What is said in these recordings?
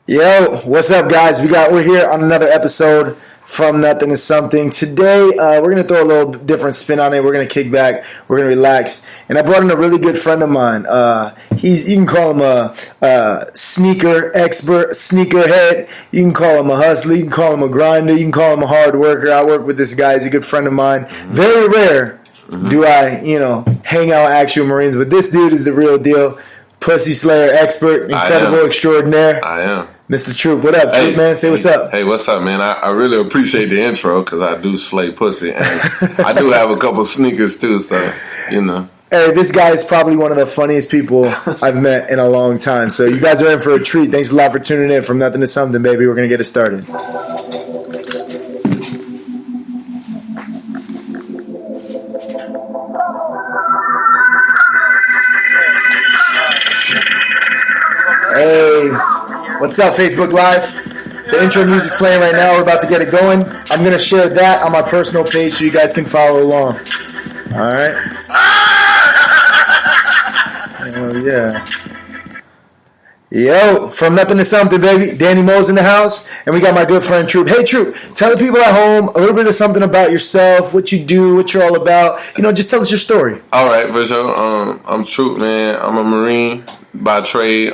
Yo, what's up, guys? We're here on another episode from Nothing to Something. Today, we're gonna throw a little different spin on it. We're gonna kick back. We're gonna relax. And I brought in a really good friend of mine. You can call him a sneaker expert, sneakerhead. You can call him a hustler. You can call him a grinder. You can call him a hard worker. I work with this guy. He's a good friend of mine. Very rare do I, hang out with actual Marines, but this dude is the real deal. Pussy slayer expert, incredible extraordinaire. I am. Mr. Troupe, what up, Troupe, man? Say what's up. Hey, what's up, man? I really appreciate the intro because I do slay pussy. And I do have a couple sneakers, too, so, Hey, this guy is probably one of the funniest people I've met in a long time. So you guys are in for a treat. Thanks a lot for tuning in. From Nothing to Something, baby. We're going to get it started. Hey, what's up, Facebook Live? The intro music's playing right now. We're about to get it going. I'm going to share that on my personal page so you guys can follow along. All right? Oh, yeah. Yo, from Nothing to Something, baby. Danny Mo's in the house, and we got my good friend Troupe. Hey, Troupe, tell the people at home a little bit of something about yourself, what you do, what you're all about. Just tell us your story. All right, for sure. I'm Troupe, man. I'm a Marine by trade.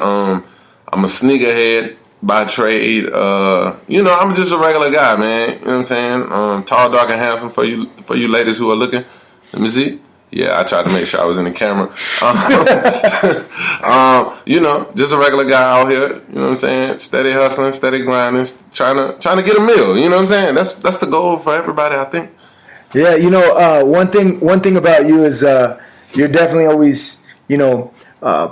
I'm a sneakerhead by trade. I'm just a regular guy, man. You know what I'm saying? Tall, dark, and handsome for you ladies who are looking. Let me see. Yeah, I tried to make sure I was in the camera. Just a regular guy out here. You know what I'm saying? Steady hustling, steady grinding, trying to get a meal. You know what I'm saying? That's the goal for everybody, I think. Yeah, one thing about you is you're definitely always,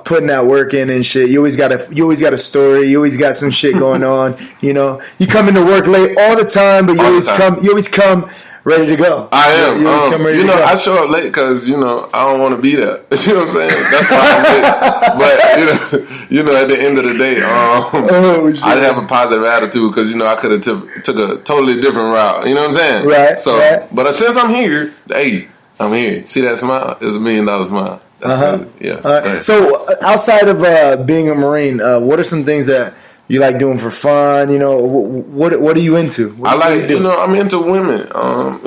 putting that work in and shit. You always got a story. You always got some shit going on. You come into work late all the time, but you always come ready to go. I am. You always come ready to go. I show up late because I don't want to be there. You know what I'm saying? That's why I'm late. But at the end of the day, I have a positive attitude because I could have took a totally different route. You know what I'm saying? Right. So, right. But since I'm here, hey, I'm here. See that smile? It's $1 million smile. That's good. Yeah. So outside of being a Marine, what are some things that you like doing for fun? What are you into? I'm into women. I'm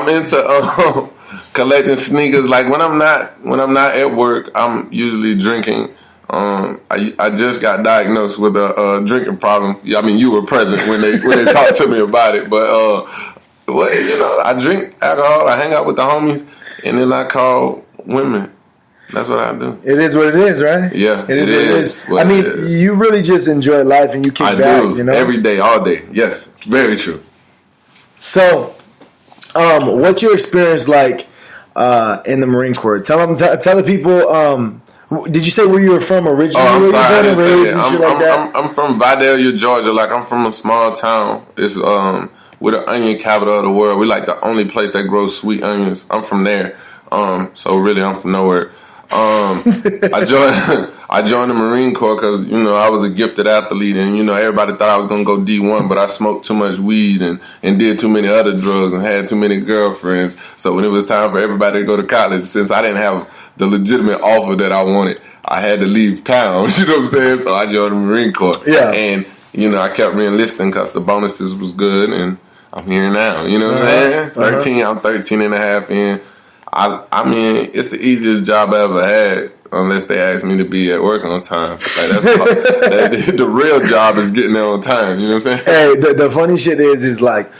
into collecting sneakers. Like when I'm not at work, I'm usually drinking. I just got diagnosed with a drinking problem. I mean, you were present when they talked to me about it. But I drink alcohol. I hang out with the homies, and then I call women. That's what I do. It is what it is, right? Yeah, it is what it is. You really just enjoy life and you kick back, every day, all day. Yes, very true. So, what's your experience like in the Marine Corps? Tell the people. Did you say where you were from originally? Oh, I'm sorry, I didn't say that. I'm from Vidalia, Georgia. Like I'm from a small town. It's we're the onion capital of the world. We're like the only place that grows sweet onions. I'm from there. So really, I'm from nowhere. I joined the Marine Corps because I was a gifted athlete, and everybody thought I was gonna go D1, but I smoked too much weed and did too many other drugs and had too many girlfriends. So when it was time for everybody to go to college, since I didn't have the legitimate offer that I wanted, I had to leave town. You know what I'm saying? So I joined the Marine Corps. Yeah. And I kept re-enlisting because the bonuses was good, and I'm here now. You know what I'm saying? 13. I'm 13 and a half in. I mean, it's the easiest job I ever had, unless they ask me to be at work on time. Like the real job is getting there on time. You know what I'm saying? Hey, the funny shit is like,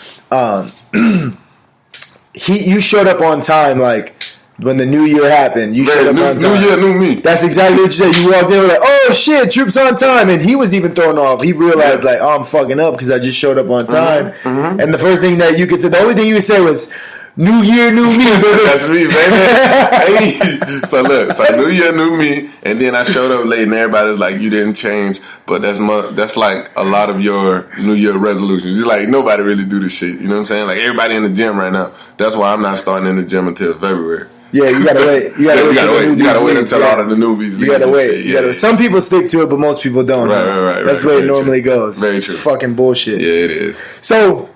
you showed up on time. Like when the new year happened, you showed up on time. New year, new me. That's exactly what you said. You walked in, like, oh shit, Troupe's on time, and he was even thrown off. He realized like, oh, I'm fucking up because I just showed up on time. Mm-hmm. And the first thing that you could say, the only thing you could say was, new year, new me, baby. That's me, baby. Hey. So look, new year, new me, and then I showed up late, and everybody's like, "You didn't change," but that's like a lot of your New Year resolutions. You're like, nobody really do this shit. You know what I'm saying? Like everybody in the gym right now. That's why I'm not starting in the gym until February. Yeah, you gotta wait. You gotta wait until all of the newbies. You gotta wait. Yeah. Some people stick to it, but most people don't. Right. That's the way it normally goes. Very true. It's fucking bullshit. Yeah, it is. So,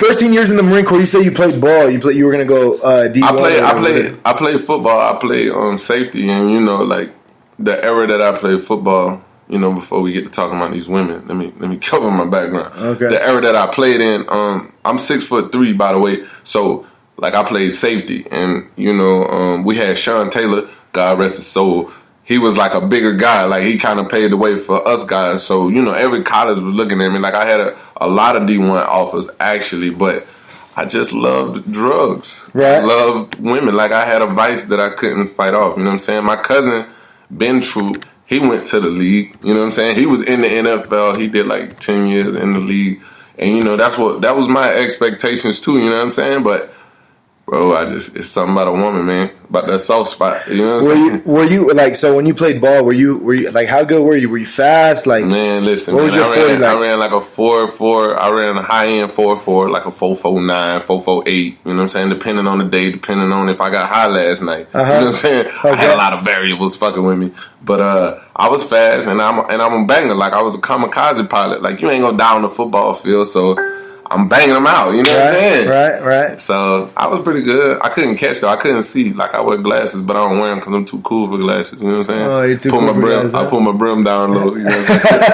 13 years in the Marine Corps. You say you played ball. You were gonna go D1. I played football. I played safety, and like the era that I played football, before we get to talking about these women, let me cover my background. Okay. The era that I played in, I'm 6'3", by the way. So like I played safety, and we had Sean Taylor, God rest his soul. He was like a bigger guy. Like he kind of paved the way for us guys. So every college was looking at me. Like I had a lot of D1 offers actually, but I just loved drugs. Right. I loved women. Like I had a vice that I couldn't fight off. You know what I'm saying? My cousin Ben Troupe, he went to the league. You know what I'm saying? He was in the NFL. He did like 10 years in the league, and that was my expectations too. You know what I'm saying? But bro, it's something about a woman, man, about that soft spot. You know what I'm saying? Were you like, so when you played ball, were you like, how good were you? Were you fast? Like, man, listen, what was your 40 like? I ran like a 4.4. I ran a high end 4.4, like a 4.49, 4.48. You know what I'm saying? Depending on the day, depending on if I got high last night. You know what I'm saying? Okay. I had a lot of variables fucking with me, but I was fast, and I'm a banger. Like I was a kamikaze pilot. Like you ain't gonna die on the football field, so I'm banging them out, you know what I'm saying? Right. So I was pretty good. I couldn't catch though. I couldn't see. Like I wear glasses, but I don't wear them because I'm too cool for glasses. You know what I'm saying? Oh, you're too cool for glasses. I pull my brim down low. You know what I'm saying?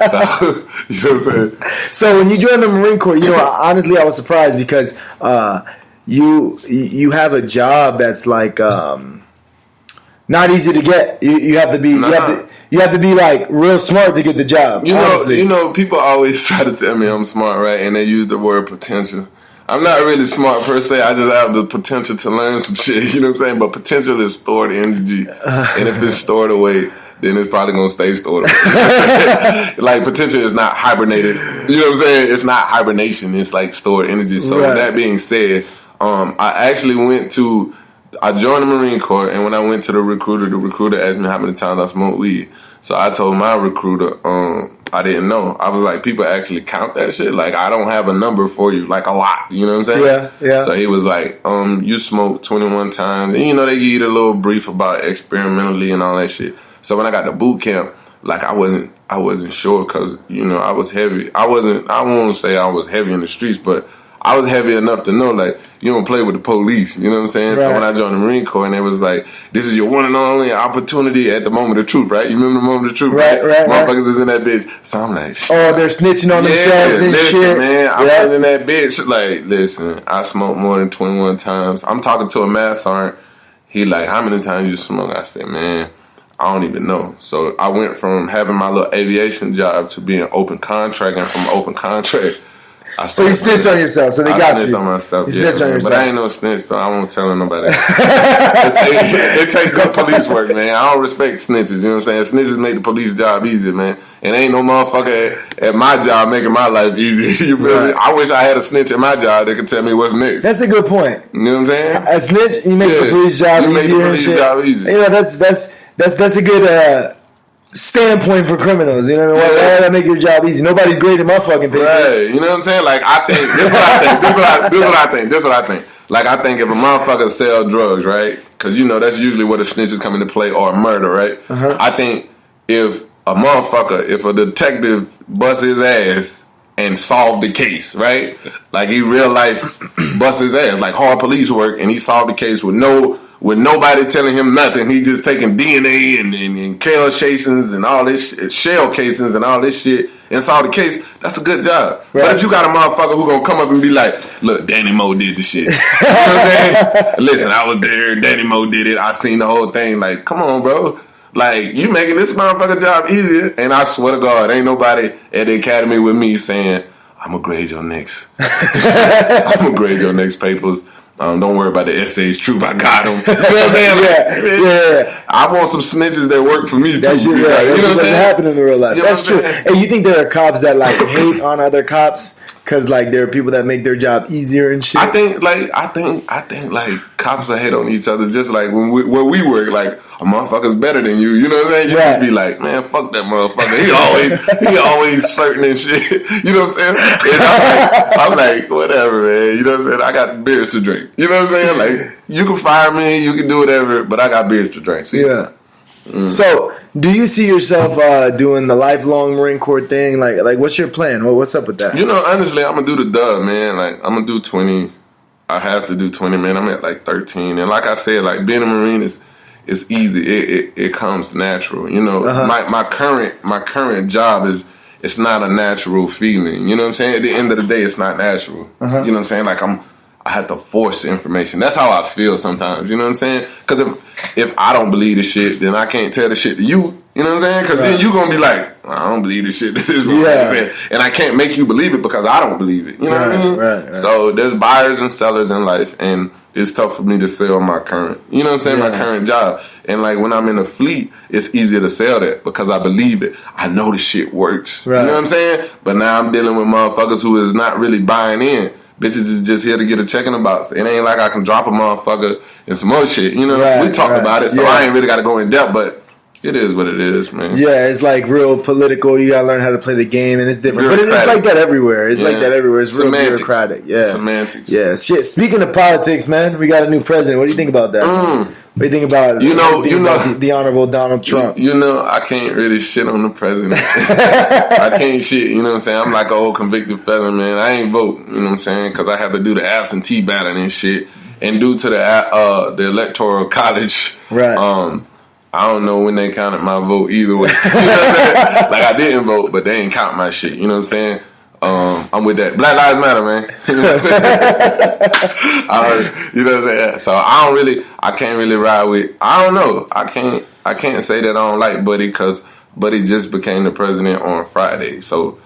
So, you know what I'm saying? So when you joined the Marine Corps, honestly, I was surprised because you have a job that's like not easy to get. You have to be. You have to be like real smart to get the job. People always try to tell me I'm smart, right? And they use the word potential. I'm not really smart per se. I just have the potential to learn some shit. You know what I'm saying? But potential is stored energy, and if it's stored away, then it's probably gonna stay stored away. Like potential is not hibernated. You know what I'm saying? It's not hibernation. It's like stored energy. So with that being said, I actually I joined the Marine Corps, and when I went to the recruiter asked me how many times I smoked weed. So I told my recruiter, I didn't know. I was like, people actually count that shit? Like, I don't have a number for you, like a lot. You know what I'm saying? Yeah. So he was like, you smoked 21 times. And, they give you a little brief about experimentally and all that shit. So when I got to boot camp, like, I wasn't sure because, I was heavy. I won't want to say I was heavy in the streets, but I was heavy enough to know, like, you don't play with the police. You know what I'm saying? Right. So when I joined the Marine Corps, and it was like, this is your one and only opportunity at the moment of truth, right? You remember the moment of truth, right? Motherfuckers is in that bitch. So I'm like, shit. Oh, they're snitching on themselves and shit. Man, I'm in that bitch. Like, listen, I smoked more than 21 times. I'm talking to a mass sergeant. He like, how many times you smoke? I said, man, I don't even know. So I went from having my little aviation job to being open contract, and from open contract, so you snitched on yourself, so they got you. I snitched on myself, you snitched on yourself. But I ain't no snitch, though. I won't tell nobody. It take good police work, man. I don't respect snitches, you know what I'm saying? Snitches make the police job easy, man. And ain't no motherfucker at my job making my life easy. You feel me? I wish I had a snitch at my job that could tell me what's next. That's a good point. You know what I'm saying? A snitch, you make the police job easier. You make the police job easy. That's a good standpoint for criminals. You know what I mean? Why that make your job easy? Nobody's grading my fucking papers. Right. You know what I'm saying? Like, I think, this is what I think. Like, I think if a motherfucker sell drugs, right? Because, that's usually where the snitches come into play, or murder, right? I think if a detective busts his ass and solve the case, right? Like, he real life busts his ass, like hard police work, and he solved the case with nobody telling him nothing. He just taking DNA and shell casings and all this shit and solve the case. That's a good job. Right. But if you got a motherfucker who gonna come up and be like, look, Danny Moe did the shit. You know what I'm saying? Listen, I was there. Danny Moe did it. I seen the whole thing. Like, come on, bro. Like, you making this motherfucker job easier. And I swear to God, ain't nobody at the academy with me saying, I'm gonna grade your next. I'm gonna grade your next papers. Don't worry about the essays. Troupe, I got them. You know what I'm saying? Yeah. I want some snitches that work for me too. That's you know what I'm saying? Happen in the real life. You know that's true. And you think there are cops that like hate on other cops because like there are people that make their job easier and shit? I think cops are hate on each other just like where we work. Like a motherfucker's better than you. You know what I'm saying? You just be like, man, fuck that motherfucker. He always certain and shit. You know what I'm saying? And I'm like, whatever, man. You know what I'm saying? I got beers to drink. You know what I'm saying? Like, you can fire me, you can do whatever, but I got beers to drink. See? Yeah. So, do you see yourself doing the lifelong Marine Corps thing? Like, what's your plan? What's up with that? Honestly, I'm gonna do the dub, man. Like, I'm gonna do 20. I have to do 20, man. I'm at like 13, and like I said, like being a Marine is it's easy. It comes natural. You know, my current job is. It's not a natural feeling. You know what I'm saying? At the end of the day, it's not natural. You know what I'm saying? Like I have to force the information. That's how I feel sometimes. You know what I'm saying? Because if I don't believe the shit, then I can't tell the shit to you. You know what I'm saying? Because then you're going to be like, I don't believe this shit. This is what I'm saying. And I can't make you believe it because I don't believe it. You know what I mean? Right. So there's buyers and sellers in life. And it's tough for me to sell my current, you know what I'm saying, my current job. And like when I'm in a fleet, it's easier to sell that because I believe it. I know the shit works. Right. You know what I'm saying? But now I'm dealing with motherfuckers who is not really buying in. Bitches is just here to get a check in the box. It ain't like I can drop a motherfucker and some more shit. You know, we talked about it, so I ain't really got to go in depth, but it is what it is, man. Yeah, it's like real political. You gotta learn how to play the game, and it's different. But it's like that everywhere. It's like that everywhere. It's real bureaucratic. Yeah, semantics. Yeah, shit. Speaking of politics, man, we got a new president. What do you think about that? What do you think about the Honorable Donald Trump? You know, I can't really shit on the president. I can't shit. You know what I'm saying? I'm like an old convicted felon, man. I ain't vote. You know what I'm saying? Because I have to do the absentee balloting and shit, and due to the electoral college, right? I don't know when they counted my vote either way. You know what I'm saying? Like I didn't vote, but they ain't count my shit. You know what I'm saying? I'm with that. Black Lives Matter, man. You know what I'm saying? You know what I'm saying? So I can't really ride with. I don't know. I can't say that I don't like Buddy because Buddy just became the president on Friday. So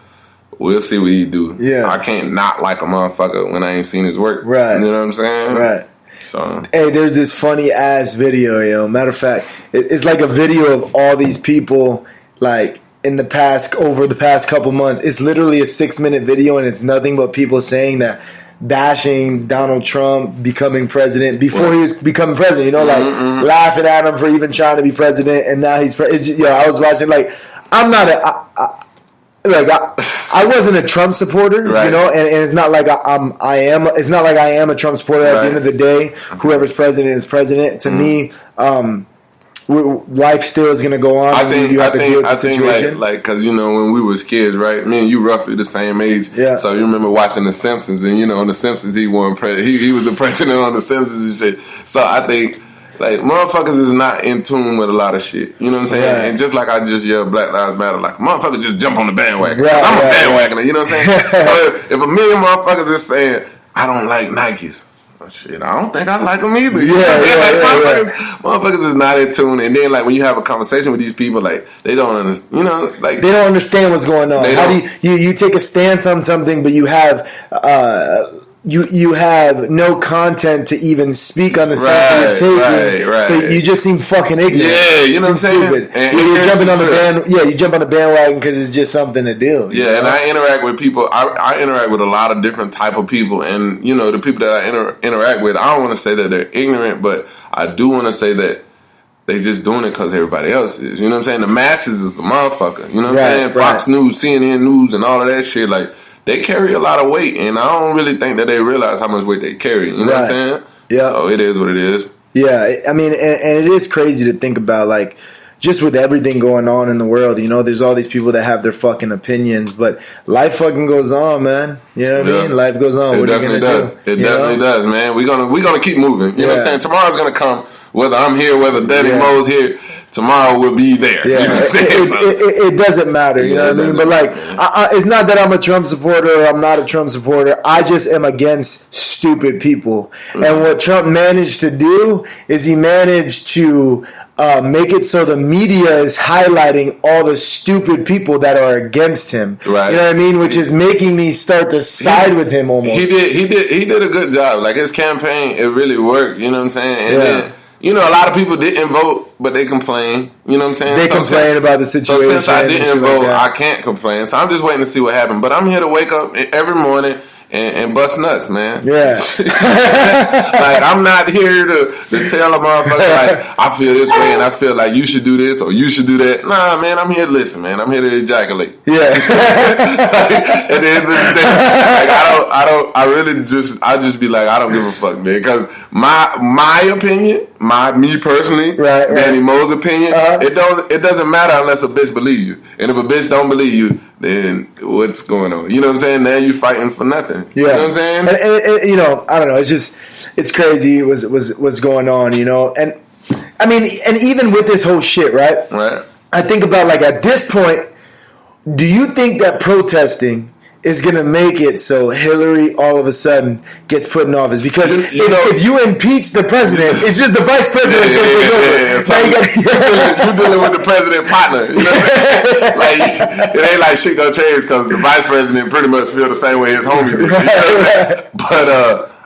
we'll see what he do. Yeah. I can't not like a motherfucker when I ain't seen his work. Right. You know what I'm saying? Right. So hey, there's this funny ass video, yo. Matter of fact, it's like a video of all these people, like over the past couple months. It's literally a 6-minute video, and it's nothing but people saying that, bashing Donald Trump becoming president before he was becoming president. You know, like laughing at him for even trying to be president, and now he's I was watching. Like, I'm not I wasn't a Trump supporter, you know, and it's not like It's not like I am a Trump supporter. At the end of the day, whoever's president is president. To me, life still is going to go on. I think like because you know when we was kids, right? Me and you roughly the same age. Yeah. So you remember watching The Simpsons, and you know on The Simpsons he won he was the president on The Simpsons and shit. So I think. Like, motherfuckers is not in tune with a lot of shit. You know what I'm saying? Right. And just like I just yelled Black Lives Matter, like, motherfuckers just jump on the bandwagon. Right, I'm a bandwagoner, you know what I'm saying? So if a million motherfuckers is saying, I don't like Nikes, well, shit, I don't think I like them either. You know what I'm saying? Motherfuckers is not in tune. And then, like, when you have a conversation with these people, like, they don't understand, you know, like. They don't understand what's going on. How do you take a stance on something, but you have, You have no content to even speak on the stance that you're taking, so you just seem fucking ignorant. Yeah, you know what I'm saying. And you're jumping on the band. Yeah, you jump on the bandwagon because it's just something to do. Yeah, know? And I interact with people. I interact with a lot of different type of people, and you know the people that I interact with. I don't want to say that they're ignorant, but I do want to say that they just doing it because everybody else is. You know what I'm saying? The masses is a motherfucker. You know what I'm saying? Fox News, CNN News, and all of that shit. Like. They carry a lot of weight, and I don't really think that they realize how much weight they carry. You know what I'm saying? Yeah. So it is what it is. Yeah, I mean, and it is crazy to think about, like, just with everything going on in the world, you know, there's all these people that have their fucking opinions, but life fucking goes on, man. You know what I mean? Life goes on. What are you gonna do? It definitely does, man. We're gonna keep moving. You know what I'm saying? Tomorrow's gonna come, whether I'm here, whether Daddy Mo's here. Tomorrow we'll be there. Yeah, you know what I'm saying? It doesn't matter. You know what I mean? But like, it's not that I'm a Trump supporter or I'm not a Trump supporter. I just am against stupid people. And what Trump managed to do is he managed to make it so the media is highlighting all the stupid people that are against him. Right. You know what I mean? Which is making me start to side with him almost. He did a good job. Like his campaign, it really worked. You know what I'm saying? And then, you know, a lot of people didn't vote, but they complain. You know what I'm saying? They complain about the situation. So since I didn't vote, I can't complain. So I'm just waiting to see what happens. But I'm here to wake up every morning and bust nuts, man. Yeah. Like, I'm not here to tell a motherfucker, like, I feel this way and I feel like you should do this or you should do that. Nah, man, I'm here to listen, man. I'm here to ejaculate. Yeah. Like, at the end of the day, like, I just be like, I don't give a fuck, man. Because my opinion, me personally, Danny Mo's opinion, it doesn't matter unless a bitch believe you. And if a bitch don't believe you, then what's going on? You know what I'm saying? Now you fighting for nothing. Yeah. You know what I'm saying? And you know, I don't know. It's crazy what's going on, you know. And I mean, and even with this whole shit, right? Right. I think about, like, at this point, do you think that protesting is going to make it so Hillary all of a sudden gets put in office? Because if you impeach the president, it's just the vice president that's going to take over. You're dealing with the president partner. You know what I'm saying? Like, it ain't like shit gonna change because the vice president pretty much feel the same way his homie did. You know what I'm saying? But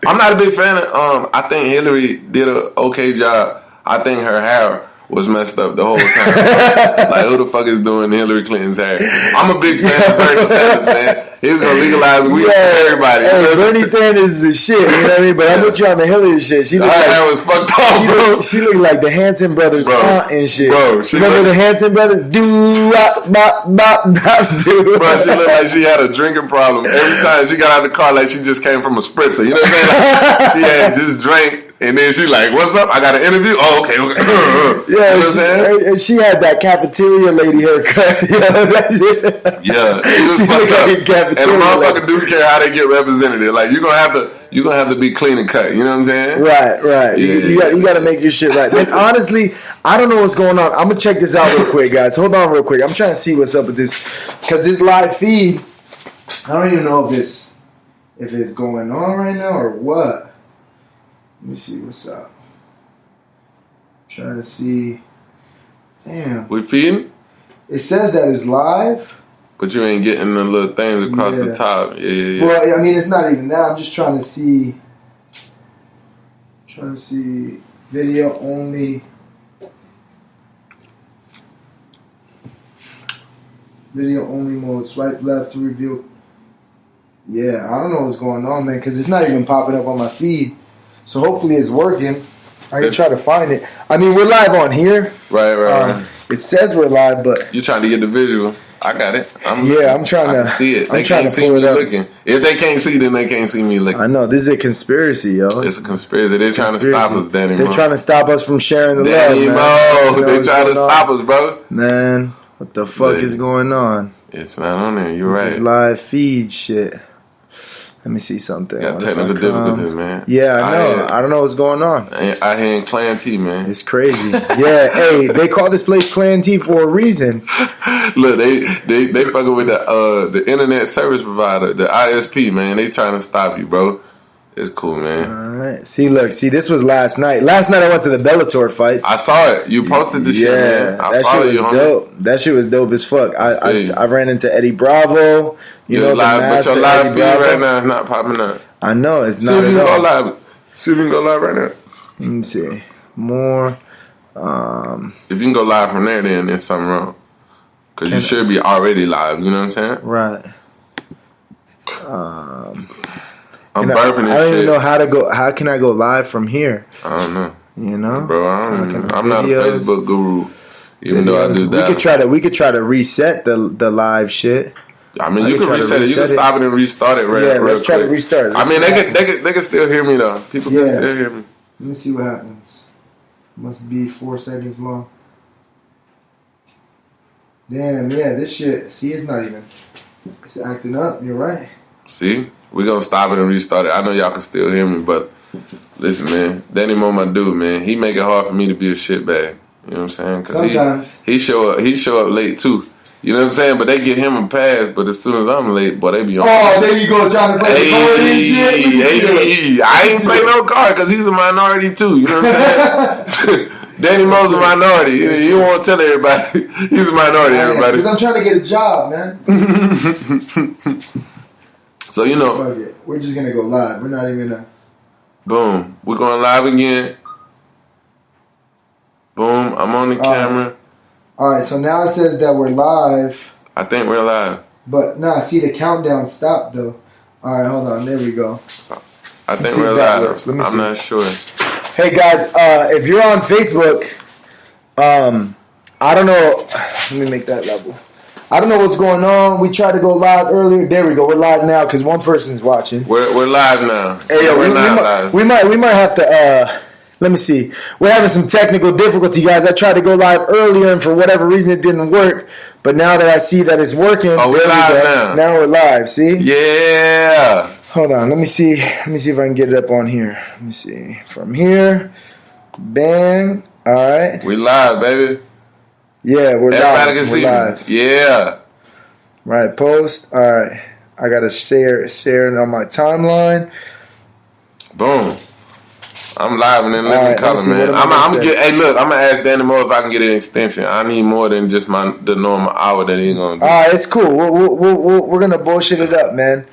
I'm not a big fan of. I think Hillary did an okay job. I think her hair was messed up the whole time. Like, who the fuck is doing Hillary Clinton's hair? I'm a big fan of Bernie Sanders, man. He's gonna legalize weed for everybody. Hey, Bernie Sanders is the shit, you know what I mean? But I'm with you on the Hillary shit. Her hair was fucked up, bro. She looked like the Hanson brothers aunt and shit. Bro, remember the Hanson brothers? Do-wop, bop, bop, bop, do. Bro, she looked like she had a drinking problem. Every time she got out of the car, like she just came from a spritzer. You know what I'm saying? Like, she had just drank. And then she like, what's up? I got an interview? Oh, okay. Yeah, you know what I'm saying? And she had that cafeteria lady haircut. Yeah, it was fucked up. And the motherfucker do care how they get represented. Like, you're gonna have to be clean and cut. You know what I'm saying? Right. Yeah, you got to make your shit right. And honestly, I don't know what's going on. I'm gonna check this out real quick, guys. Hold on real quick. I'm trying to see what's up with this, because this live feed, I don't even know if it's going on right now or what. Let me see what's up. I'm trying to see. Damn. We feeding? It says that it's live. But you ain't getting the little things across the top. Yeah. Well, I mean, it's not even that. I'm just trying to see. Video only. Video only mode. Swipe left to reveal. Yeah, I don't know what's going on, man, because it's not even popping up on my feed. So hopefully it's working. I can try to find it. I mean, we're live on here. Right. It says we're live, but you're trying to get the visual. I got it. I'm trying to see it. I'm trying to see me looking. If they can't see, then they can't see me looking. I know this is a conspiracy, yo. It's a conspiracy. They're trying to stop us, Danny. They're trying to stop us from sharing the Danny love, man. They're trying to stop us, bro. Man, what the fuck is going on? It's not on there. You're right. This live feed shit. Let me see something. Got technical difficulties, man. Yeah, I know. I don't know what's going on. I hear in Clan T, man. It's crazy. Yeah, hey, they call this place Clan T for a reason. Look, they fucking with the internet service provider, the ISP, man. They trying to stop you, bro. It's cool, man. All right. See, this was last night. Last night I went to the Bellator fights. I saw it. You posted the shit, man. That shit was dope. That shit was dope as fuck. I ran into Eddie Bravo. You know, live, the master but your live Eddie feed Bravo. right now is not popping up. I know, it's not See if at you all. Go live. See if you can go live right now. Let me see. More. If you can go live from there, then there's something wrong. Because you should be already live. You know what I'm saying? Right. I'm burping this shit. I don't even know how to go. How can I go live from here? I don't know. You know, bro. I'm not a Facebook guru, even though I do that. We could try to reset the live shit. I mean, you can reset it. You can stop it and restart it. Let's try to restart. I mean, they can still hear me though. People can still hear me. Let me see what happens. Must be 4 seconds long. Damn, yeah, this shit. See, it's not even. It's acting up. You're right. See, we're gonna stop it and restart it. I know y'all can still hear me, but listen, man, Danny Mo, my dude, man, he make it hard for me to be a shitbag. You know what I'm saying? Cause sometimes he show up late too. You know what I'm saying? But they get him a pass. But as soon as I'm late, boy, they be on. Oh, there you go, trying to play the card and shit. I ain't play no card because he's a minority too. You know what I'm saying? Danny Mo's a minority. You won't tell everybody. He's a minority, everybody. Because I'm trying to get a job, man. So, you know. Fuck it. We're just going to go live. We're not even going to. Boom. We're going live again. Boom. I'm on the camera. All right. So now it says that we're live. I think we're live. But, see, the countdown stopped, though. All right. Hold on. There we go. I think we're live. I'm not sure. Hey guys, if you're on Facebook, I don't know. Let me make that level. I don't know what's going on. We tried to go live earlier. There we go. We're live now because one person's watching. We're live now. Hey, yo, we might have to. Let me see. We're having some technical difficulty, guys. I tried to go live earlier, and for whatever reason, it didn't work. But now that I see that it's working, we're live now. Now we're live. See? Yeah. Hold on, let me see if I can get it up on here. Let me see. From here, bang. All right. We live, baby. Yeah, we're live. Everybody can see me. Yeah. Right, post. All right. I got to share it on my timeline. Boom. I'm live and in living color, man. Hey, look, I'm going to ask Danny Moore if I can get an extension. I need more than just the normal hour that he's going to do. All right, it's cool. We're going to bullshit it up, man.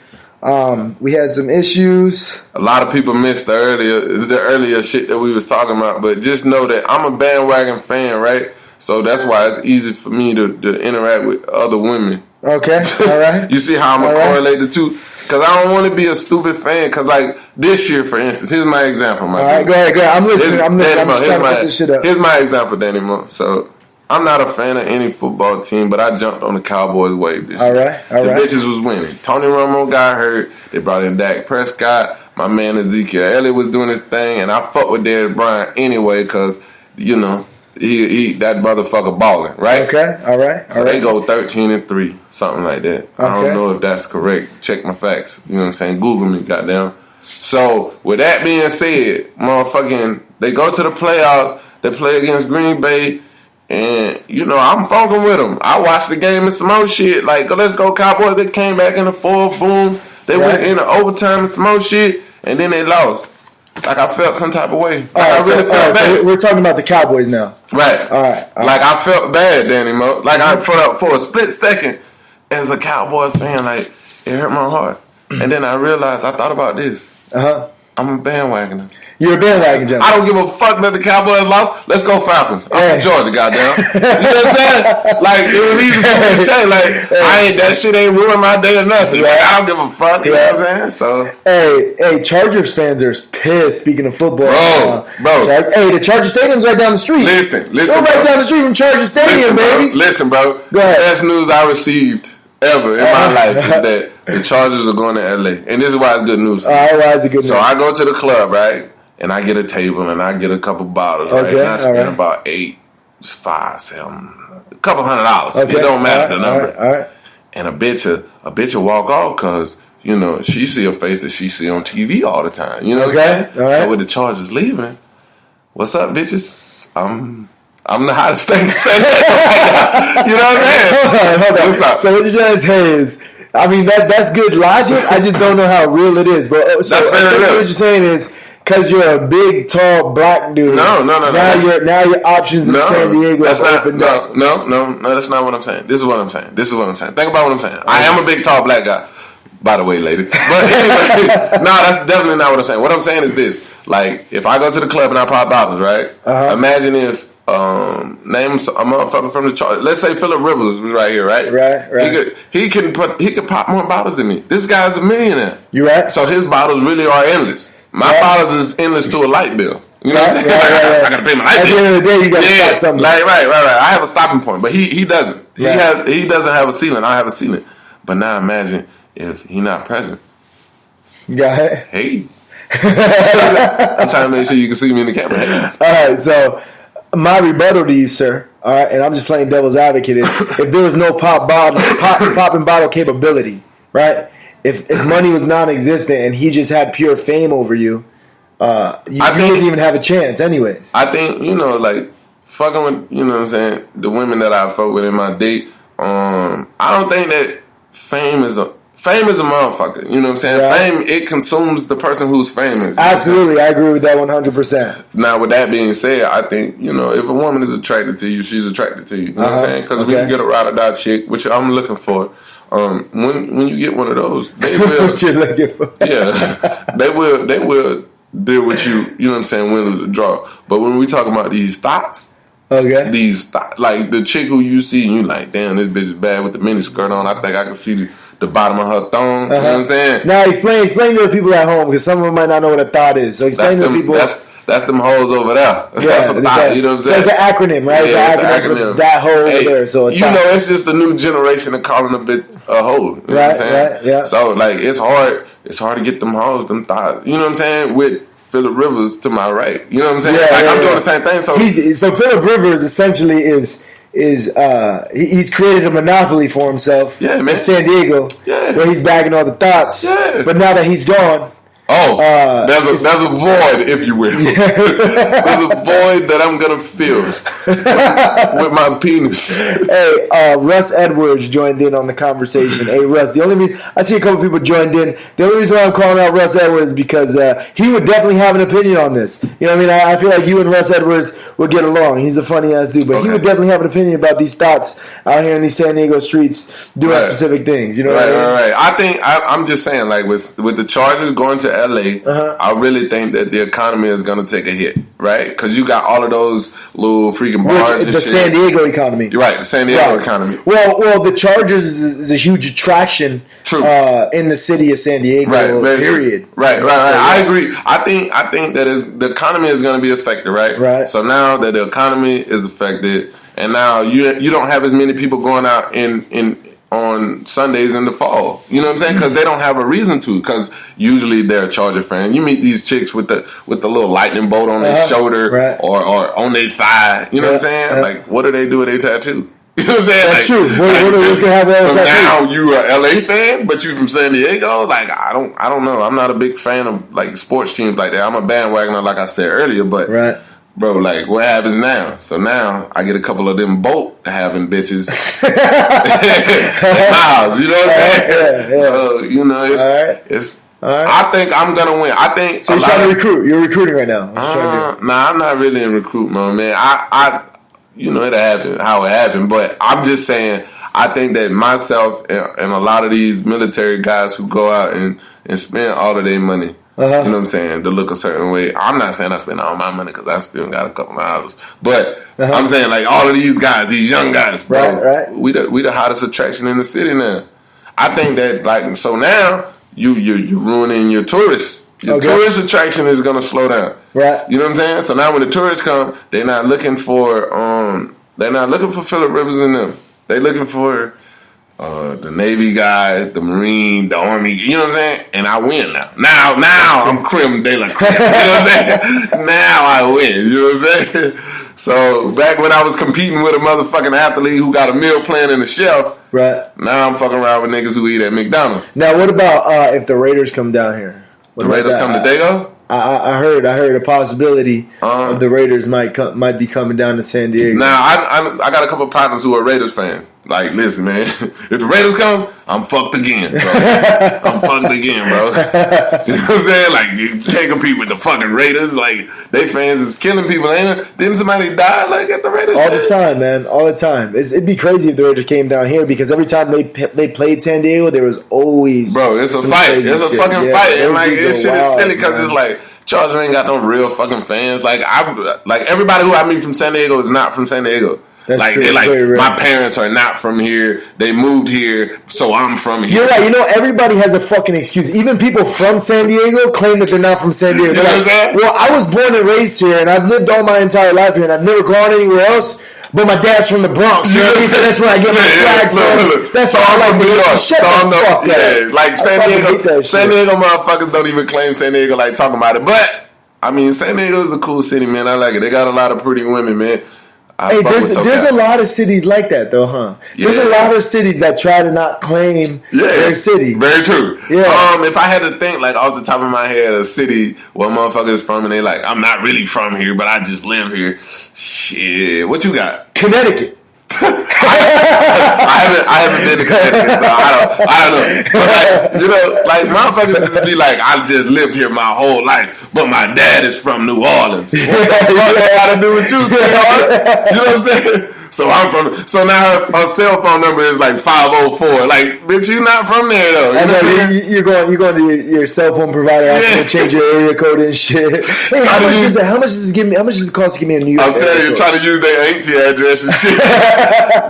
We had some issues. A lot of people missed the earlier shit that we was talking about, but just know that I'm a bandwagon fan, right? So that's why it's easy for me to interact with other women. Okay, all right. You see how I'm going to correlate the two? Because I don't want to be a stupid fan. Because, like, this year, for instance, here's my example, my dude. All right, go ahead. I'm listening. I'm just trying to put this shit up. Here's my example, Danny Moore. So, I'm not a fan of any football team, but I jumped on the Cowboys wave this year. All right. The bitches was winning. Tony Romo got hurt. They brought in Dak Prescott. My man Ezekiel Elliott was doing his thing. And I fuck with Derek Bryan anyway because, you know, he that motherfucker balling, right? Okay, all right. So they go 13-3, something like that. Okay. I don't know if that's correct. Check my facts. You know what I'm saying? Google me, goddamn. So with that being said, motherfucking, they go to the playoffs. They play against Green Bay, and you know I'm fucking with them. I watched the game and some more shit. Like, let's go Cowboys. They came back in the fourth, boom. They went into overtime and some more shit, and then they lost. Like, I felt some type of way. Like, I really felt bad. So we're talking about the Cowboys now. Right. All right. Like, I felt bad, Danny Mo. Like, for a split second, as a Cowboys fan, like, it hurt my heart. And then I realized, I thought about this. I'm a bandwagoner. You're a bandwagon gentleman. I don't give a fuck that the Cowboys lost. Let's go Falcons. I'm from Georgia, goddamn. You know what I'm saying? Like, it was easy for me to change. Like, that shit ain't ruined my day or nothing. Like, I don't give a fuck. You know what I'm saying? So, hey, Chargers fans are pissed. Speaking of football, bro. The Charger Stadium's right down the street. Listen, we're right down the street from Charger Stadium, baby. Listen, bro. Go ahead. Best news I received ever in my life is that the Chargers are going to LA, and this is why it's good news for me. Why is it good news? So I go to the club, right? And I get a table and I get a couple bottles, right? And I spend about $8, $5, $7, a couple $100. Okay. It don't matter the number. All right. And a bitch will walk off because, you know, she see a face that she see on TV all the time. You know what I'm saying? All right. So with the Chargers leaving, what's up, bitches? I'm the hottest thing in San Diego right now. You know what I'm saying? Hold on. What's up? So what you're trying to say is, I mean, that's good logic. I just don't know how real it is. But so what you're saying is, because you're a big, tall, black dude. No. Now your options in San Diego are opened up. No, that's not what I'm saying. This is what I'm saying. Think about what I'm saying. I am a big, tall, black guy. By the way, lady. But anyway, no, that's definitely not what I'm saying. What I'm saying is this. Like, if I go to the club and I pop bottles, right? Imagine if, name a motherfucker from the Chargers. Let's say Phillip Rivers was right here, right? Right. He could pop more bottles than me. This guy's a millionaire. You right? So his bottles really are endless. My bottles is endless to a light bill. You know what I'm saying? Right. I gotta pay my light bill. At the end of the day, you gotta stop something. Right. I have a stopping point, but he doesn't. He doesn't have a ceiling. I have a ceiling. But now imagine if he's not present. Got it. Hey. I'm trying to make sure you can see me in the camera. Hey. All right, so my rebuttal to you, sir, all right, and I'm just playing devil's advocate, is if there was no popping bottle capability, right? If money was non-existent and he just had pure fame over you, you wouldn't even have a chance anyways. I think, you know, like, fucking with, you know what I'm saying, the women that I fuck with in my date, I don't think that fame is a motherfucker. You know what I'm saying? Right. Fame, it consumes the person who's famous. Absolutely. I agree with that 100%. Now, with that being said, I think, you know, if a woman is attracted to you, she's attracted to you. You know what I'm saying? Because we can get a ride or die chick, which I'm looking for. When you get one of those, they will. What you're looking for? Yeah. They will deal with you, you know what I'm saying, win, lose, or draw. But when we talk about these thoughts, like the chick who you see and you like, damn, this bitch is bad with the mini skirt on. I think I can see the bottom of her thong. You know what I'm saying? Now explain to the people at home, because some of them might not know what a thought is. So explain to the people. That's them hoes over there. Yeah, that's a thought, you know what I'm saying? So it's an acronym, right? Yeah, it's an acronym for that hole over there. So you know, it's just a new generation of calling a bitch a hoe. You know what I'm saying? Right, yeah. So like, it's hard to get them hoes, them thoughts. You know what I'm saying? With Phillip Rivers to my right. You know what I'm saying? I'm doing the same thing. So Phillip Rivers essentially is he's created a monopoly for himself in San Diego, where he's bagging all the thoughts. Yeah. But now that he's gone, Oh, there's a void, if you will. There's a void that I'm gonna fill with my penis. Hey, Russ Edwards joined in on the conversation. Hey, Russ, the only reason I see a couple people joined in. The only reason why I'm calling out Russ Edwards is because he would definitely have an opinion on this. You know what I mean? I feel like you and Russ Edwards would get along. He's a funny ass dude, but he would definitely have an opinion about these thoughts out here in these San Diego streets doing specific things. You know what I mean? Right. I think I'm just saying, like with the Chargers going to LA, I really think that the economy is going to take a hit, right? Because you got all of those little freaking bars and the shit. San Diego economy. Right, the San Diego economy. Well, the Chargers is a huge attraction in the city of San Diego, period. Right. I agree. I think that the economy is going to be affected, right? Right. So now that the economy is affected, and now you don't have as many people going out on Sundays in the fall. You know what I'm saying? Because they don't have a reason to. Because usually they're a Charger fan. You meet these chicks with the little lightning bolt on their shoulder or on their thigh. You know what I'm saying? Like, what do they do with their tattoo? You know what I'm saying? That's true. So now you a LA fan, but you from San Diego? Like, I don't know. I'm not a big fan of like sports teams like that. I'm a bandwagoner, like I said earlier, but bro, like, what happens now? So now I get a couple of them boat having bitches at my house. You know what I'm saying? Yeah. So, you know, it's. I think I'm gonna win. I think. So you're trying to recruit. You're recruiting right now. Nah, I'm not really in recruit mode, man. I you know, it happened how it happened, but I'm just saying. I think that myself and a lot of these military guys who go out and spend all of their money. You know what I'm saying? To look a certain way. I'm not saying I spend all my money because I still got a couple of hours. But I'm saying like all of these guys, these young guys, bro. We the hottest attraction in the city now. I think that like so now you're ruining your tourists. Your tourist attraction is gonna slow down. Right. You know what I'm saying? So now when the tourists come, they're not looking for Phillip Rivers and them. They're looking for the Navy guy, the Marine, the Army, you know what I'm saying? And I win now. Now I'm creme de la creme. You know what I'm saying? Now I win. You know what I'm saying? So back when I was competing with a motherfucking athlete who got a meal plan and a chef, now I'm fucking around with niggas who eat at McDonald's. Now what about if the Raiders come down here? The Raiders come to Dago? I heard a possibility of the Raiders might be coming down to San Diego. Now I got a couple of partners who are Raiders fans. Like, listen, man, if the Raiders come, I'm fucked again, bro. I'm fucked again, bro. You know what I'm saying? Like, you can't compete with the fucking Raiders. Like, they fans is killing people, ain't it? Didn't somebody die like at the Raiders? All the time, man. All the time. It'd be crazy if the Raiders came down here because every time they played San Diego, there was always it's a fight. It's a fucking fight, and like this shit is silly because it's like. Chargers ain't got no real fucking fans. Like everybody who I meet from San Diego is not from San Diego. That's like true. They're like my parents are not from here. They moved here, so I'm from here. You're right. You know, everybody has a fucking excuse. Even people from San Diego claim that they're not from San Diego. They're like, well, I was born and raised here, and I've lived all my entire life here, and I've never gone anywhere else. But my dad's from the Bronx, you know what I mean? So that's where I get my swag from. That's why I like New York. Shut the fuck up. Like San Diego motherfuckers don't even claim San Diego like talking about it. But I mean, San Diego is a cool city, man. I like it. They got a lot of pretty women, man. There's a lot of cities like that, though, huh? Yeah. There's a lot of cities that try to not claim their city. Very true. Yeah. If I had to think, like, off the top of my head, a city where motherfuckers from and they like, I'm not really from here, but I just live here. Shit. What you got? Connecticut. I haven't been to Connecticut, so I don't know. But like, you know, like motherfuckers just be like, I just lived here my whole life, but my dad is from New Orleans. What the fuck that got to do with you, sweetheart? You know what I'm saying? So now her cell phone number is like 504. Like, bitch, you not from there though. You're going to your cell phone provider asking to change your area code and shit. Hey, how much is that? How much does it cost to give me a New York? I'm telling you, trying to use their auntie address and shit.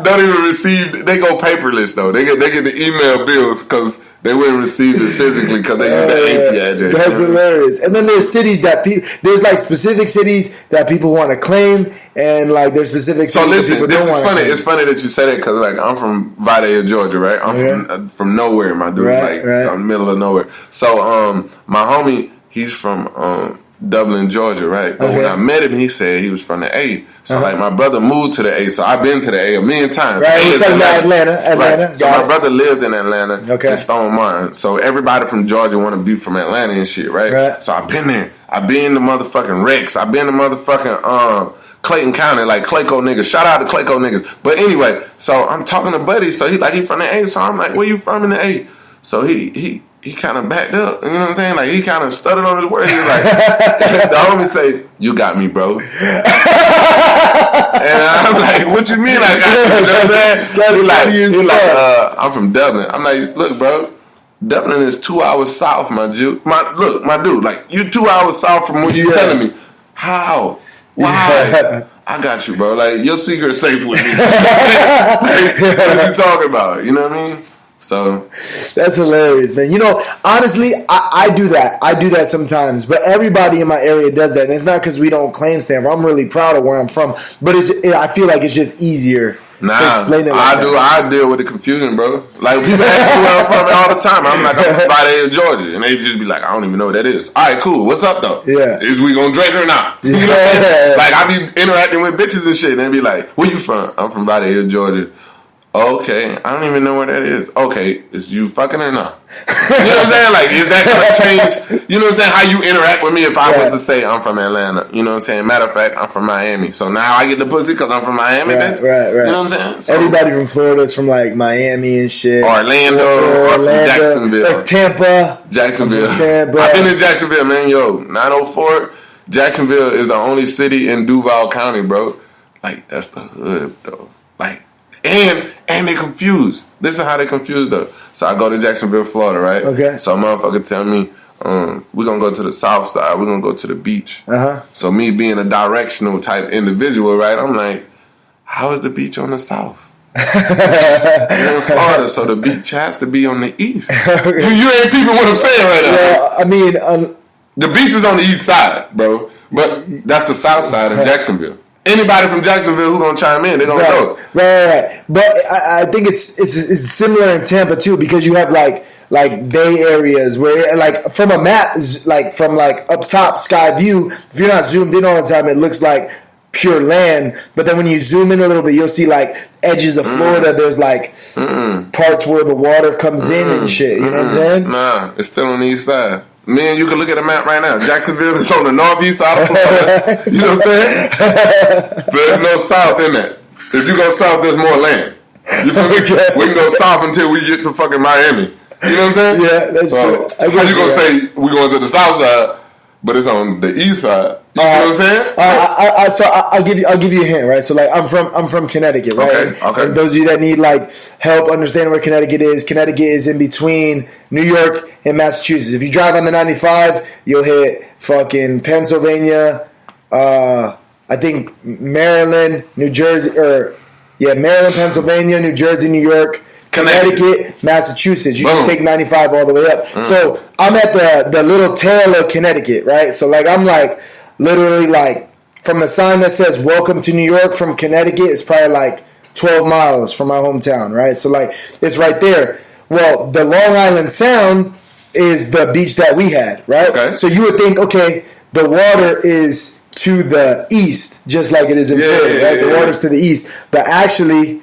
Don't even receive. They go paperless though. They get the email bills because they wouldn't receive it physically because they use their auntie address. That's hilarious. And then there's cities that there's like specific cities that people want to claim, and like there's specific. So listen, this is funny. It's funny that you say that because like I'm from Vidalia, Georgia, right? I'm from nowhere, my dude. I'm in the middle of nowhere. So my homie, he's from Dublin, Georgia, right? But when I met him, he said he was from the A. So like my brother moved to the A, so I've been to the A a million times. Right, we're talking about Atlanta. Right. So my brother lived in Atlanta, in Stone Martin. So everybody from Georgia want to be from Atlanta and shit, right? So I've been there. I've been to motherfucking Rex. I've been to motherfucking Clayton County, like Clayco niggas. Shout out to Clayco niggas. But anyway, so I'm talking to Buddy. So he from the A. So I'm like, where you from in the A? So he kind of backed up. You know what I'm saying? Like, he kind of stuttered on his words. He was like, the homie say, you got me, bro. And I'm like, what you mean I got you? You know what I'm saying? He like, I'm from Dublin. I'm like, look, bro, Dublin is 2 hours south, my dude. My dude, like, you 2 hours south from what you telling me. How? Why? I got you, bro. Like, your secret's safe with me. Like, what you talking about? You know what I mean? So that's hilarious, man. You know, honestly, I do that. I do that sometimes, but everybody in my area does that, and it's not because we don't claim Stanford. I'm really proud of where I'm from, but I feel like it's just easier to explain it. I deal with the confusion, bro. Like, people ask me where I'm from all the time. I'm like, I'm from Vide, Georgia, and they just be like, I don't even know what that is. All right, cool. What's up though? Yeah, is we gonna drink or not? Yeah. You know what I mean? Like, I be interacting with bitches and shit, and they be like, where you from? I'm from Vide, Georgia. Okay, I don't even know where that is. Okay, is you fucking or not? You know what I'm saying? Like, is that gonna change? You know what I'm saying? How you interact with me if I was to say I'm from Atlanta? You know what I'm saying? Matter of fact, I'm from Miami. So now I get the pussy because I'm from Miami. Right. You know what I'm saying? So, everybody from Florida is from like Miami and shit. Orlando. Or from Jacksonville. Like Tampa. Jacksonville. I've been in Jacksonville, man. Yo, 904. Jacksonville is the only city in Duval County, bro. Like, that's the hood, though. Like. And they confused. Listen how they confused though. So I go to Jacksonville, Florida, right? Okay. So a motherfucker tell me, we're gonna go to the south side, we're gonna go to the beach. So me being a directional type individual, right? I'm like, how is the beach on the south? You're in Florida, so the beach has to be on the east. You ain't peeping what I'm saying right now. Well, I mean, the beach is on the east side, bro. But that's the south side of Jacksonville. Anybody from Jacksonville who gonna chime in, they're gonna know. Right. But I think it's similar in Tampa too, because you have like bay areas where, like, from a map, like from like up top sky view, if you're not zoomed in all the time, it looks like pure land. But then when you zoom in a little bit, you'll see like edges of Florida. There's like parts where the water comes in and shit. You know what I'm saying? Nah, it's still on the east side. Man, you can look at a map right now. Jacksonville is on the northeast side of Florida. You know what I'm saying? There's no south in that. If you go south, there's more land. You feel me? We can go south until we get to fucking Miami. You know what I'm saying? Yeah, that's true. How you gonna say we going to the south side, but it's on the east side? You see what I'm saying? So I'll give you a hint, right? So like I'm from Connecticut, right? Okay. And those of you that need like help understanding where Connecticut is in between New York and Massachusetts. If you drive on the 95, you'll hit fucking Pennsylvania, I think Maryland, New Jersey, Maryland, Pennsylvania, New Jersey, New York, Connecticut, Massachusetts. You can take 95 all the way up. So I'm at the little tail of Connecticut, right? So like I'm like literally like from the sign that says "Welcome to New York" from Connecticut, it's probably like 12 miles from my hometown, right? So like it's right there. Well, the Long Island Sound is the beach that we had, right? Okay. So you would think, okay, the water is to the east, just like it is in Florida, right? The water's to the east, but actually,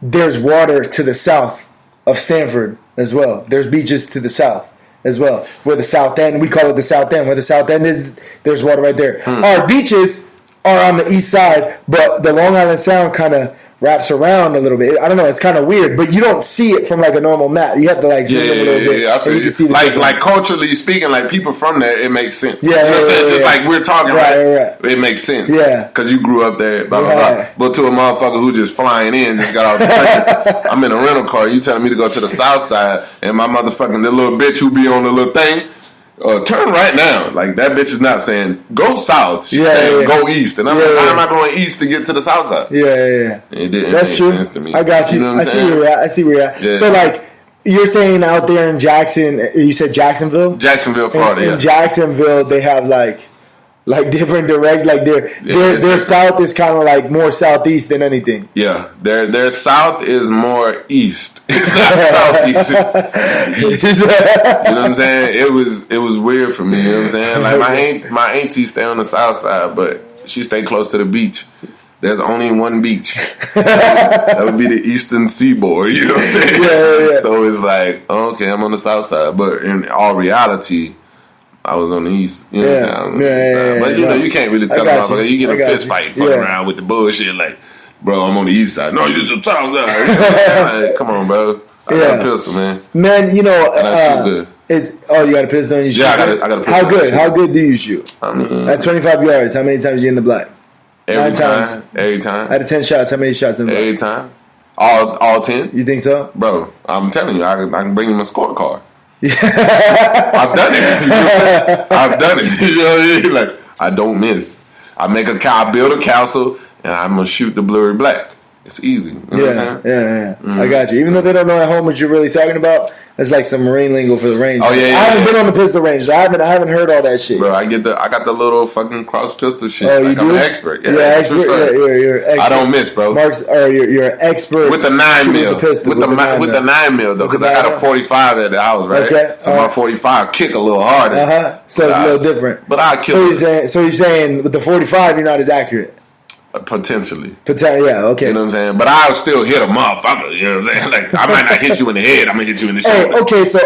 there's water to the south of Stanford as well. There's beaches to the south as well. Where the south end, we call it the south end. Where the south end is, there's water right there. Our beaches are on the east side, but the Long Island Sound kind of wraps around a little bit. I don't know. It's kind of weird, but you don't see it from like a normal map. You have to like zoom in a little bit. Yeah, I feel you. Like culturally speaking, like people from there, it makes sense. Yeah, you know what I'm saying? Just like we're talking, right. It makes sense. Yeah, because you grew up there. Blah blah blah. But to a motherfucker who just flying in, just got off the plane. I'm in a rental car. You telling me to go to the south side, and my motherfucking the little bitch who be on the little thing. Turn right now. Like, that bitch is not saying go south. She's saying go east. And I'm like, why am I going east to get to the south side? Yeah. It didn't That's make true. sense to me. I got you. You know what I'm I see where you're at. Yeah. So, like, you're saying out there in Jackson, you said Jacksonville? Jacksonville, Florida, in Jacksonville, they have, like, like different directions. Like their south is kind of like more southeast than anything. Yeah, their south is more east. It's not southeast. You know what I'm saying? It was weird for me. You know what I'm saying? Like my auntie stay on the south side, but she stay close to the beach. There's only one beach. That would be the eastern seaboard. You know what I'm saying? Yeah. So it's like, okay, I'm on the south side, but in all reality, I was on the east. You know what I'm saying? But you know, you can't really tell them. You get a fist fight fucking around with the bullshit. Like, bro, I'm on the east side. No, you're the south side. Like, come on, bro. I got a pistol, man. Man, you know, and I shoot good. You got a pistol and you shoot? Yeah, I got a pistol. How good? How good do you shoot? At 25 yards, how many times you in the black? Every time. Out of 10 shots, how many shots in the black? Every time. All 10. You think so? Bro, I'm telling you, I can bring him a scorecard. I've done it. You know I've done it. You know what I mean? Like, I don't miss. I build a castle, and I'm going to shoot the blurry black. It's easy. You know I got you. Even though they don't know at home what you're really talking about, it's like some Marine lingo for the range. Oh yeah, I haven't been on the pistol range. So I haven't heard all that shit. Bro, I got the little fucking cross pistol shit. Oh, like, I'm an expert. Yeah, you're expert. I don't miss, bro. You're an expert with the 9mm. With the 9mm though, because I got a 45 at the house, right? Okay. So my 45 kick a little harder. So it's a little different. But I kill. So you're saying with the 45 you're not as accurate. Potentially. Yeah, okay. You know what I'm saying? But I'll still hit a motherfucker. You know what I'm saying? Like, I might not hit you in the head. I'm going to hit you in the shoulder. Hey, okay, so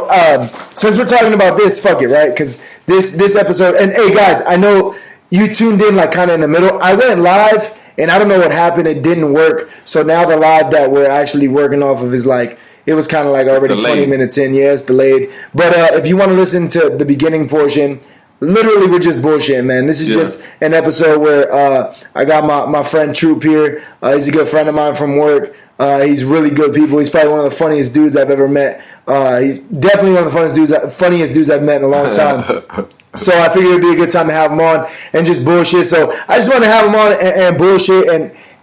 since we're talking about this, fuck it, right? Because this episode, and hey, guys, I know you tuned in like kind of in the middle. I went live, and I don't know what happened. It didn't work. So now the live that we're actually working off of is like, it was kind of like already 20 minutes in. Yeah, it's delayed. But if you want to listen to the beginning portion, literally, we're just bullshitting, man. This is just an episode where I got my friend Troupe here. He's a good friend of mine from work. He's really good people. He's probably one of the funniest dudes I've ever met. He's definitely one of the funniest dudes I've met in a long time. So I figured it'd be a good time to have him on and just bullshit. So I just want to have him on and bullshit,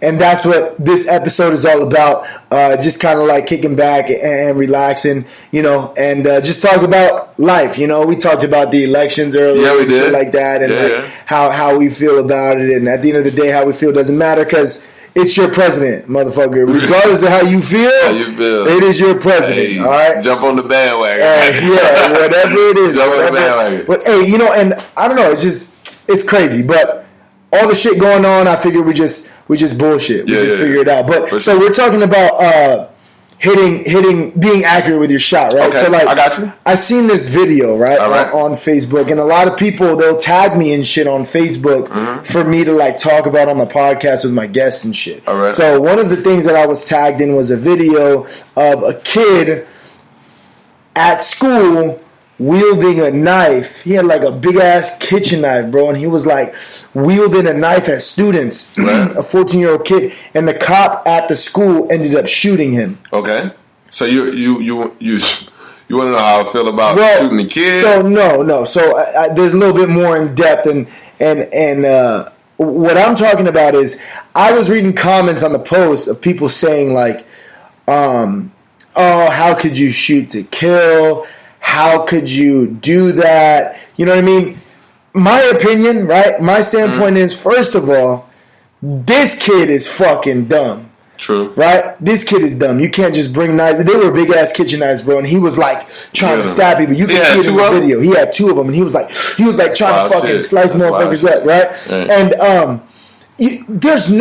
and that's what this episode is all about. Just kind of like kicking back and relaxing, you know, and just talk about life. You know, we talked about the elections earlier, and shit like that, and how we feel about it. And at the end of the day, how we feel doesn't matter because it's your president, motherfucker. Regardless of how you feel, it is your president. Hey, all right, jump on the bandwagon. Whatever it is. Jump on the bandwagon. But hey, you know, and I don't know. It's crazy, but all the shit going on, I figure we just bullshit. We just figure it out. But so we're talking about being accurate with your shot, right? Okay, so like, I got you. I seen this video on Facebook, and a lot of people they'll tag me and shit on Facebook for me to like talk about on the podcast with my guests and shit. All right. So one of the things that I was tagged in was a video of a kid at school wielding a knife. He had like a big ass kitchen knife, bro, and he was like wielding a knife at students, a 14-year-old kid, and the cop at the school ended up shooting him. Okay, so you want to know how I feel about shooting the kid? So no. So there's a little bit more in depth, and what I'm talking about is I was reading comments on the post of people saying like, oh, how could you shoot to kill? How could you do that? You know what I mean? My opinion, right? My standpoint is, first of all, this kid is fucking dumb. True. Right? This kid is dumb. You can't just bring knives. They were big ass kitchen knives, bro, and he was like trying to stab people. You can see it in the video. He had two of them, and he was like trying to fucking slice motherfuckers up, right? And there's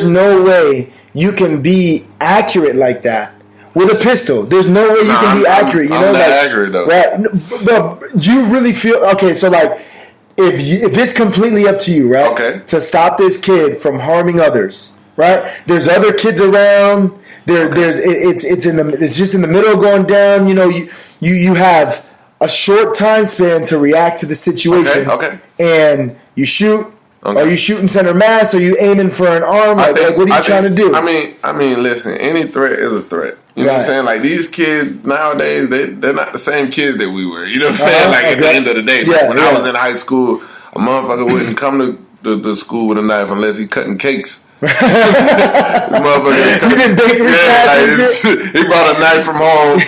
no way you can be accurate like that. With a pistol, there's no way you can be accurate. You know, I'm not accurate though. Right? But do you really feel okay? So, like, if it's completely up to you, right? Okay. To stop this kid from harming others, right? There's other kids around. It's just in the middle going down. You know, you have a short time span to react to the situation. Okay. And you shoot. Okay. Are you shooting center mass? Are you aiming for an arm? What are you trying to do? I mean, listen. Any threat is a threat. You know what I'm saying? Like, these kids nowadays, they're not the same kids that we were. You know what I'm saying? Like, at the end of the day, when I was in high school, a motherfucker wouldn't come to school with a knife unless he cutting cakes. He's in bakery class. He brought a knife from home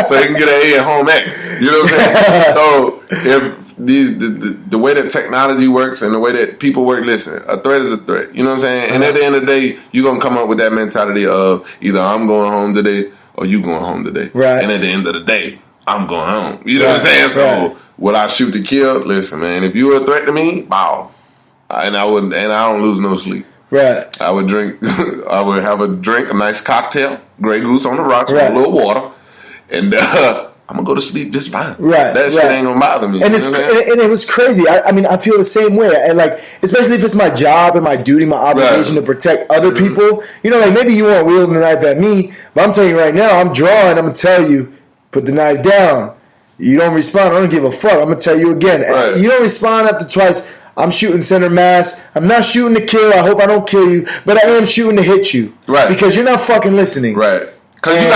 so he can get an A at home ec. You know what I'm saying? So if the way that technology works and the way that people work. Listen, a threat is a threat. You know what I'm saying? And at the end of the day, you're gonna come up with that mentality of either I'm going home today or you going home today. Right. And at the end of the day, I'm going home. You know what I'm saying? So will I shoot to kill? Listen, man, if you were a threat to me, bow. And I don't lose no sleep. Right. I would have a drink, a nice cocktail, Grey Goose on the rocks with a little water, and I'm gonna go to sleep just fine. Right. That shit ain't gonna bother me. And it was crazy. I mean, I feel the same way. And like, especially if it's my job and my duty, my obligation to protect other people. You know, like maybe you weren't wielding the knife at me, but I'm telling you right now, I'm drawing. I'm gonna tell you, put the knife down. You don't respond. I don't give a fuck. I'm gonna tell you again. Right. You don't respond after twice. I'm shooting center mass. I'm not shooting to kill. I hope I don't kill you, but I am shooting to hit you. Right. Because you're not fucking listening. Right. Because you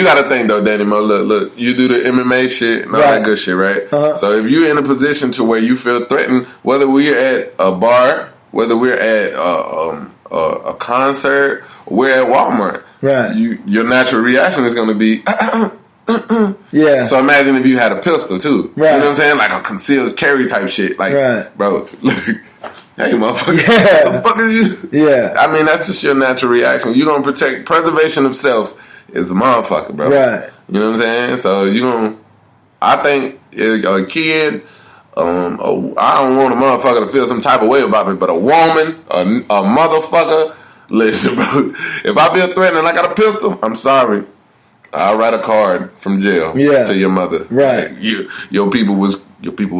gotta think though, Danny Mo. Look, you do the MMA shit and all that good shit, right? So if you're in a position to where you feel threatened, whether we're at a bar, whether we're at a concert, or we're at Walmart, right? Your natural reaction is gonna be. Yeah. So imagine if you had a pistol too. Right. You know what I'm saying? Like a concealed carry type shit. Like, bro, hey, motherfucker. What the fuck is you? Yeah. I mean, that's just your natural reaction. You're going to protect preservation of self is a motherfucker, bro. Right. You know what I'm saying? So you're going to, I think a kid, I don't want a motherfucker to feel some type of way about me, but a woman, a motherfucker, listen, bro, if I feel threatened and I got a pistol, I'm sorry. I'll write a card from jail to your mother. Right. Like, your people was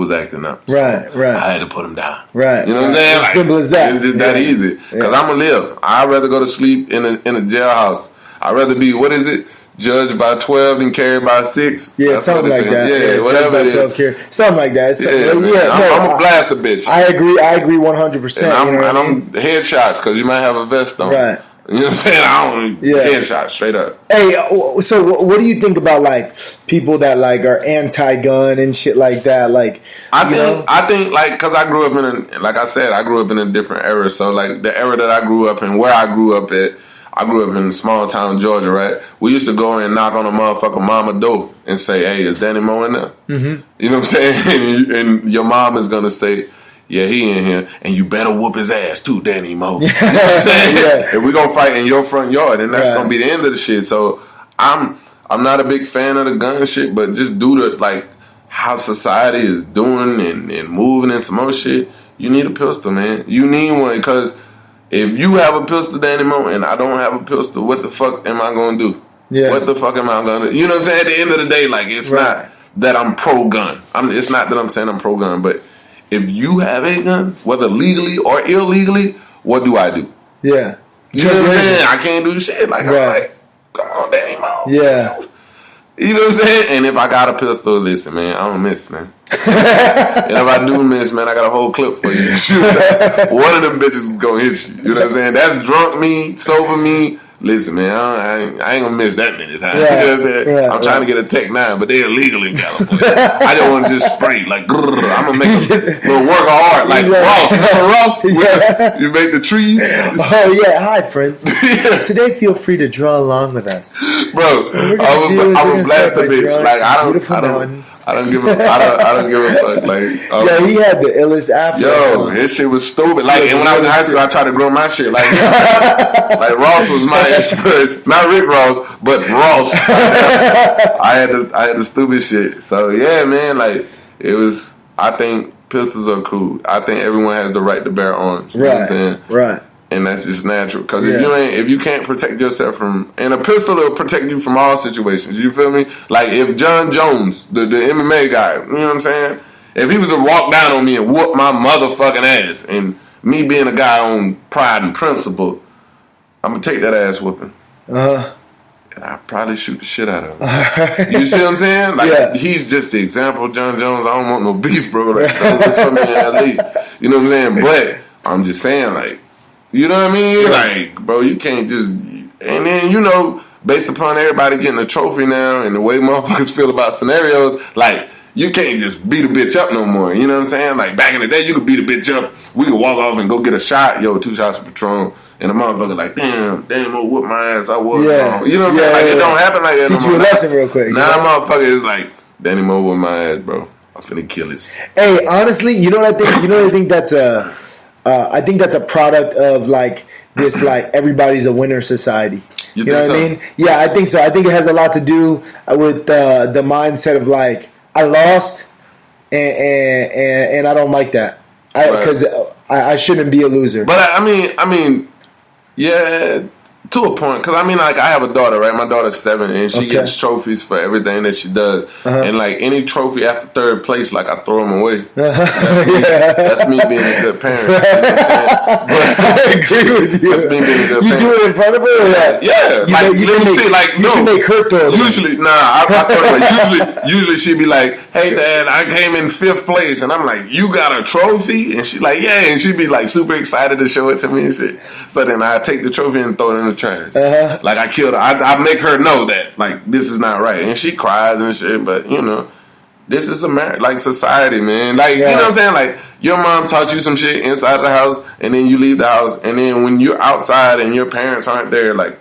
acting up. So right. I had to put them down. Right. You know what I'm saying? As simple as that. It's just that easy. Because I'm going to live. I'd rather go to sleep in a jailhouse. I'd rather be, what is it? Judged by 12 and carried by 6. Yeah, that's something like that. Yeah, whatever it is. Something like that. I'm going to blast a bitch. I agree 100%. And I'm headshots because you might have a vest on. Right. You know what I'm saying? I don't headshot straight up. Hey, so what do you think about like people that like are anti-gun and shit like that? Like, I think like because I grew up in a different era. So like the era that I grew up in, where I grew up in small town Georgia, right? We used to go and knock on a motherfucker mama door and say, "Hey, is Danny Mo in there?" Mm-hmm. You know what I'm saying? and your mom is gonna say, "Yeah, he in here, and you better whoop his ass too, Danny Mo." You know what I'm saying? And we're gonna fight in your front yard, and that's gonna be the end of the shit. So I'm not a big fan of the gun shit, but just due to like how society is doing and moving and some other shit, you need a pistol, man. You need one because if you have a pistol, Danny Mo, and I don't have a pistol, what the fuck am I gonna do? Yeah. What the fuck am I gonna do? You know what I'm saying? At the end of the day, like it's not that I'm pro gun. It's not that I'm saying I'm pro gun, but if you have a gun, whether legally or illegally, what do I do? Yeah. You know what I'm saying? I can't do shit. Like, I'm like, come on, Danny Mo. Yeah. You know what I'm saying? And if I got a pistol, listen, man, I don't miss, man. And if I do miss, man, I got a whole clip for you. One of them bitches is gonna hit you. You know what I'm saying? That's drunk me, sober me. Listen, man, I ain't gonna miss that many times. Yeah, you know what I'm saying? Yeah, I'm trying to get a Tech 9, but they're illegal in California. I don't want to just spray like. I'm gonna make a little work of art like Ross. Remember Ross? Yeah. You make the trees. Oh yeah, hi friends. Today, feel free to draw along with us, bro. I'm gonna blast the bitch. Like I don't give a fuck. Like he had the illest afro. Yo, his shit was stupid. Like and when I was in high school, I tried to grow my shit like Ross was my extras, not Rick Ross, but Ross. I had the stupid shit. So yeah, man, like it was. I think pistols are cool. I think everyone has the right to bear arms. You know what I'm saying? Right. And that's just natural. Because if you can't protect yourself from, and a pistol will protect you from all situations. You feel me? Like if John Jones, the MMA guy, you know what I'm saying? If he was to walk down on me and whoop my motherfucking ass, and me being a guy on pride and principle, I'm gonna take that ass whooping. And I'll probably shoot the shit out of him. You see what I'm saying? Like he's just the example. John Jones, I don't want no beef, bro. Like don't come in LA. You know what I'm saying? But I'm just saying, like, you know what I mean? Like, bro, you can't just. And then based upon everybody getting a trophy now and the way motherfuckers feel about scenarios, like. You can't just beat a bitch up no more. You know what I'm saying? Like, back in the day, you could beat a bitch up. We could walk off and go get a shot. 2 shots of Patron. And the motherfucker like, damn, whoop my ass. I was wrong. You know what I'm saying? Like, it don't happen like that no more. Teach you a lesson real quick. Now, motherfucker is like, Danny Mo whoop my ass, bro. I'm finna kill this. Hey, honestly, you know what I think? You know what I think that's I think that's a product of like this like everybody's a winner society. You know what I mean? Yeah, I think so. I think it has a lot to do with the mindset of like I lost and I don't like that because I shouldn't be a loser. But I mean, yeah. To a point, because I mean, like, I have a daughter, right? My daughter's 7, and she gets trophies for everything that she does. And, like, any trophy after 3rd place, like, I throw them away. That's me being a good parent. You know what I'm saying? I agree with you. That's me being a good parent. You do it in front of her? Or what? Yeah. You should make her throw it. Usually, I throw it. Usually she'd be like, hey, Dad, I came in 5th place. And I'm like, you got a trophy? And she's like, yeah. And she'd be, like, super excited to show it to me and shit. So then I take the trophy and throw it in the trash. Like I killed her. I make her know that like this is not right, and she cries and shit. But you know, this is like society, man. Like you know what I'm saying. Like your mom taught you some shit inside the house, and then you leave the house, and then when you're outside and your parents aren't there, like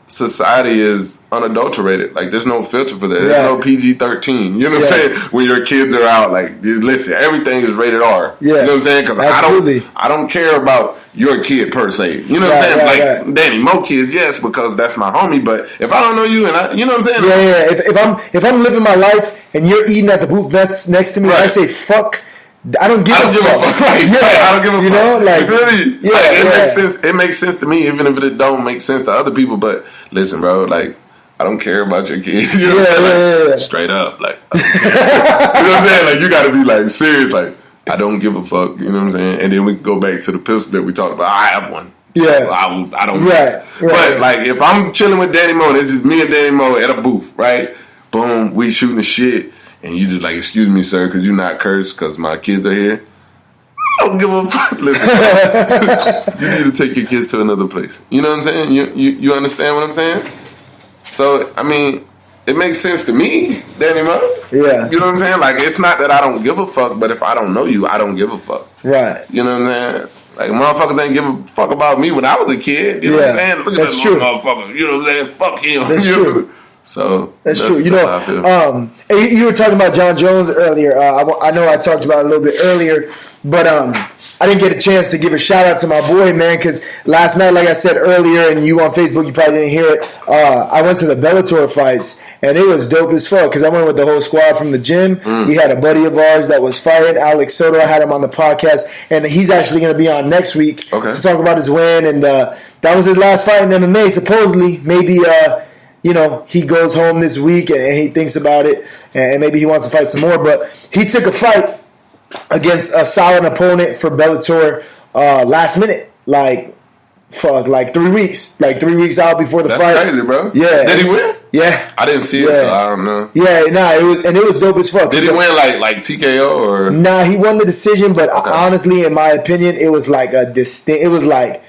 society is unadulterated. Like there's no filter for that. There's no PG-13. You know what I'm saying? When your kids are out, like listen, everything is rated R. You know what I'm saying? Because I don't care about your kid per se. You know what I'm saying? Like Danny, Mo kids, yes, because that's my homie. But if I don't know you, and you know what I'm saying? If I'm living my life and you're eating at the booth next to me, I say fuck. I don't give a fuck. Right. I don't give a fuck. You know, like it makes sense. It makes sense to me, even if it don't make sense to other people. But listen, bro, like I don't care about your kids. You know what I'm saying? Straight up, like you know what I'm saying? Like you got to be like serious. Like I don't give a fuck. You know what I'm saying? And then we can go back to the pistol that we talked about. I have one. So I don't. But like if I'm chilling with Danny Mo, and it's just me and Danny Mo at a booth, right? Boom, we shooting the shit. And you just like, excuse me, sir, could you not curse because my kids are here? I don't give a fuck. Listen, you need to take your kids to another place. You know what I'm saying? You understand what I'm saying? So, I mean, it makes sense to me, Danny Mo. Yeah. You know what I'm saying? Like, it's not that I don't give a fuck, but if I don't know you, I don't give a fuck. Right. You know what I'm saying? Like, motherfuckers ain't give a fuck about me when I was a kid. You know what I'm saying? Look at that little motherfucker. You know what I'm saying? Fuck him. That's true. So that's true. You know, you were talking about John Jones earlier. I know I talked about it a little bit earlier, but I didn't get a chance to give a shout out to my boy, man, because last night, like I said earlier, and you on Facebook, you probably didn't hear it. I went to the Bellator fights, and it was dope as fuck because I went with the whole squad from the gym. We had a buddy of ours that was fighting, Alex Soto. I had him on the podcast, and he's actually going to be on next week to talk about his win. And that was his last fight in MMA, supposedly. Maybe. You know, he goes home this week and he thinks about it and maybe he wants to fight some more. But he took a fight against a solid opponent for Bellator last minute, like 3 weeks. Like 3 weeks out before the fight. That's crazy, bro. Yeah. Did he win? Yeah. I didn't see it, so I don't know. Yeah, it was dope as fuck. Did he win like TKO or? Nah, he won the decision, but honestly, in my opinion, it was like a distinct. It was like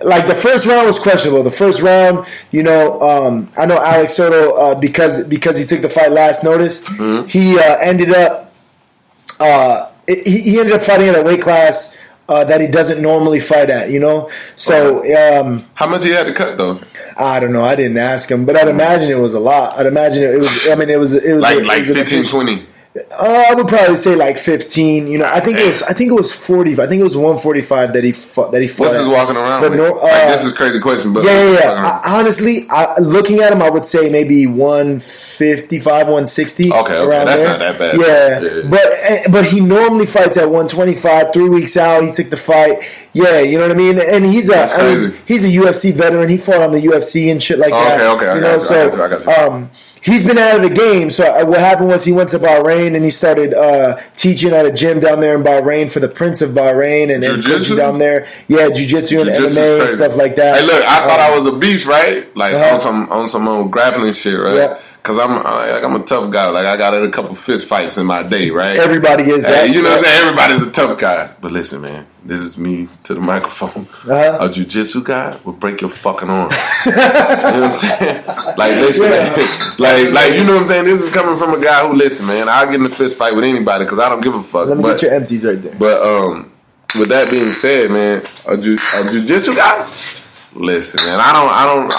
the first round was questionable. The first round, you know, I know Alex Soto because he took the fight last notice. He ended up he ended up fighting at a weight class that he doesn't normally fight at. You know, so how much he had to cut though? I don't know. I didn't ask him, but I'd imagine it was a lot. I'd imagine it was. I mean, it was like 15, 20. I would probably say like 15. You know, I think it was 40. I think it was 145 that he fought. What's his walking around? But this is a crazy question, but honestly, looking at him, I would say maybe 155, 160. Okay, that's not that bad. Yeah. But he normally fights at 125. 3 weeks out, he took the fight. Yeah, you know what I mean. And he's a UFC veteran. He fought on the UFC and shit like that. Okay, I got you. He's been out of the game. So what happened was he went to Bahrain and he started teaching at a gym down there in Bahrain for the Prince of Bahrain and coaching down there. Yeah, jiu-jitsu and MMA and stuff like that. Hey, look, I thought I was a beast, right? Like on some old grappling shit, right? Yeah. Cause I'm a tough guy. Like I got in a couple fist fights in my day, right? Everybody is that. You know what I'm saying? Everybody's a tough guy. But listen, man, this is me to the microphone. A jiu-jitsu guy will break your fucking arm. You know what I'm saying? Like listen, man. Like you know what I'm saying? This is coming from a guy who listen, man. I'll get in a fist fight with anybody because I don't give a fuck. Let me get your empties right there. But with that being said, man, a jiu-jitsu guy. Listen, man, I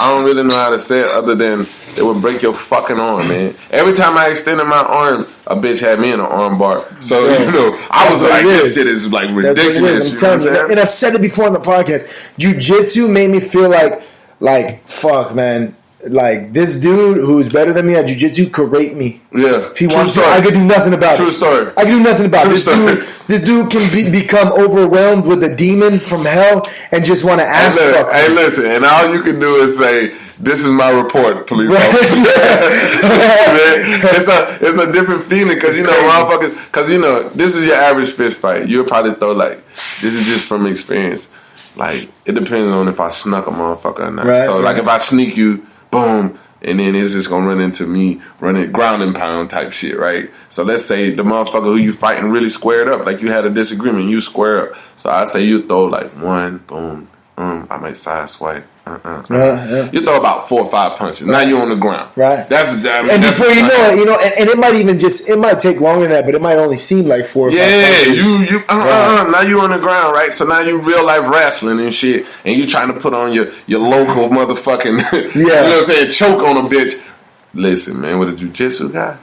don't really know how to say it other than it would break your fucking arm, man. Every time I extended my arm, a bitch had me in an arm bar. So I was like, this shit is like ridiculous. I'm telling you, and I've said it before on the podcast. Jiu-jitsu made me feel like fuck, man. Like, this dude who's better than me at jiu-jitsu could rape me. Yeah. If he wants to, I could do nothing about it. True story. I could do nothing about it. This dude can become overwhelmed with a demon from hell and just want to ask fuck me. Hey, listen, and all you can do is say, this is my report, police officer. It's a different feeling because, motherfuckers, because, this is your average fist fight. You'll probably throw, like, this is just from experience. Like, it depends on if I snuck a motherfucker or not. Right, so, like, if I sneak you, boom, and then it's just gonna run into me running ground and pound type shit, right? So let's say the motherfucker who you fighting really squared up, like you had a disagreement, you square up. So I say you throw like one, boom, I might side swipe. You throw about 4 or 5 punches. Now you're on the ground. Right. And before you know it, and it might even it might take longer than that, but it might only seem like 4 or 5 punches. Now you on the ground, right? So now you real life wrestling and shit, and you trying to put on your local motherfucking, you know what I'm saying, choke on a bitch. Listen, man, with a jiu-jitsu guy,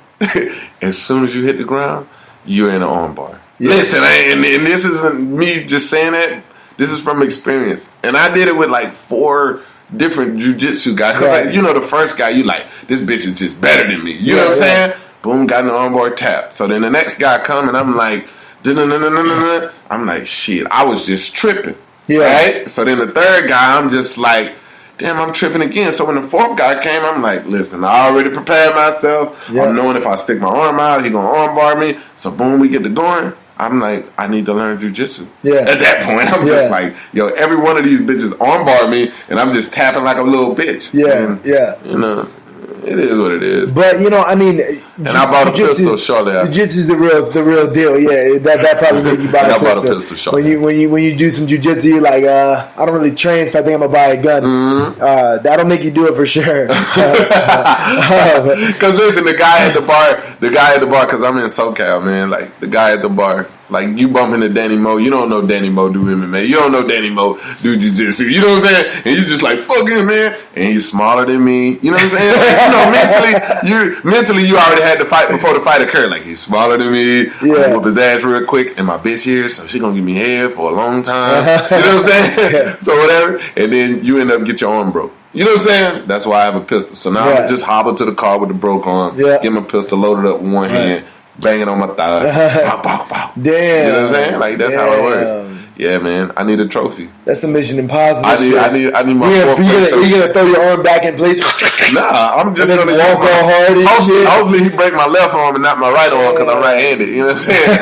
as soon as you hit the ground, you're in an arm bar. Yeah. Listen, and this isn't me just saying that. This is from experience. And I did it with like 4 different jiu-jitsu guys. Because, like, the first guy, you like, this bitch is just better than me. You know what I'm saying? Boom, got an armbar tap. So then the next guy come and I'm like, I'm like, shit, I was just tripping. Yeah. Right? So then the third guy, I'm just like, damn, I'm tripping again. So when the 4th guy came, I'm like, listen, I already prepared myself. I'm knowing if I stick my arm out, he gonna armbar me. So boom, we get to going. I'm like, I need to learn jiu-jitsu. Yeah. At that point, I'm just like, yo, every one of these bitches armbar me, and I'm just tapping like a little bitch. Yeah, and, it is what it is. But I mean, and I bought a pistol shortly after. Jiu-jitsu's the real deal. Yeah, that probably made you buy a pistol. I bought a pistol shortly. When you do some jiu-jitsu, you're like, I don't really train, so I think I'm gonna buy a gun. Mm-hmm. That'll make you do it for sure. Because listen, the guy at the bar, because I'm in SoCal, man. Like the guy at the bar. Like, you bump into Danny Mo, you don't know Danny Mo do MMA. You don't know Danny Mo do jiu-jitsu. You know what I'm saying? And you just like, fuck him, man. And he's smaller than me. You know what I'm saying? Like, mentally, you already had to fight before the fight occurred. Like, he's smaller than me. I'm gonna whoop his ass real quick. And my bitch here, so she gonna give me head for a long time. You know what I'm saying? So whatever. And then you end up get your arm broke. You know what I'm saying? That's why I have a pistol. So now I just hobble to the car with the broke arm. Get my pistol loaded up with one hand. Banging on my thigh. Pow, pow, pow. Damn. You know what I'm saying? Like, that's how it works. Yeah, man. I need a trophy. That's a Mission Impossible. I need my 4th place. You gonna throw your arm back in place? Nah, I'm just gonna walk all hard and shit. Hopefully he break my left arm and not my right arm because I'm right-handed. You know what I'm saying?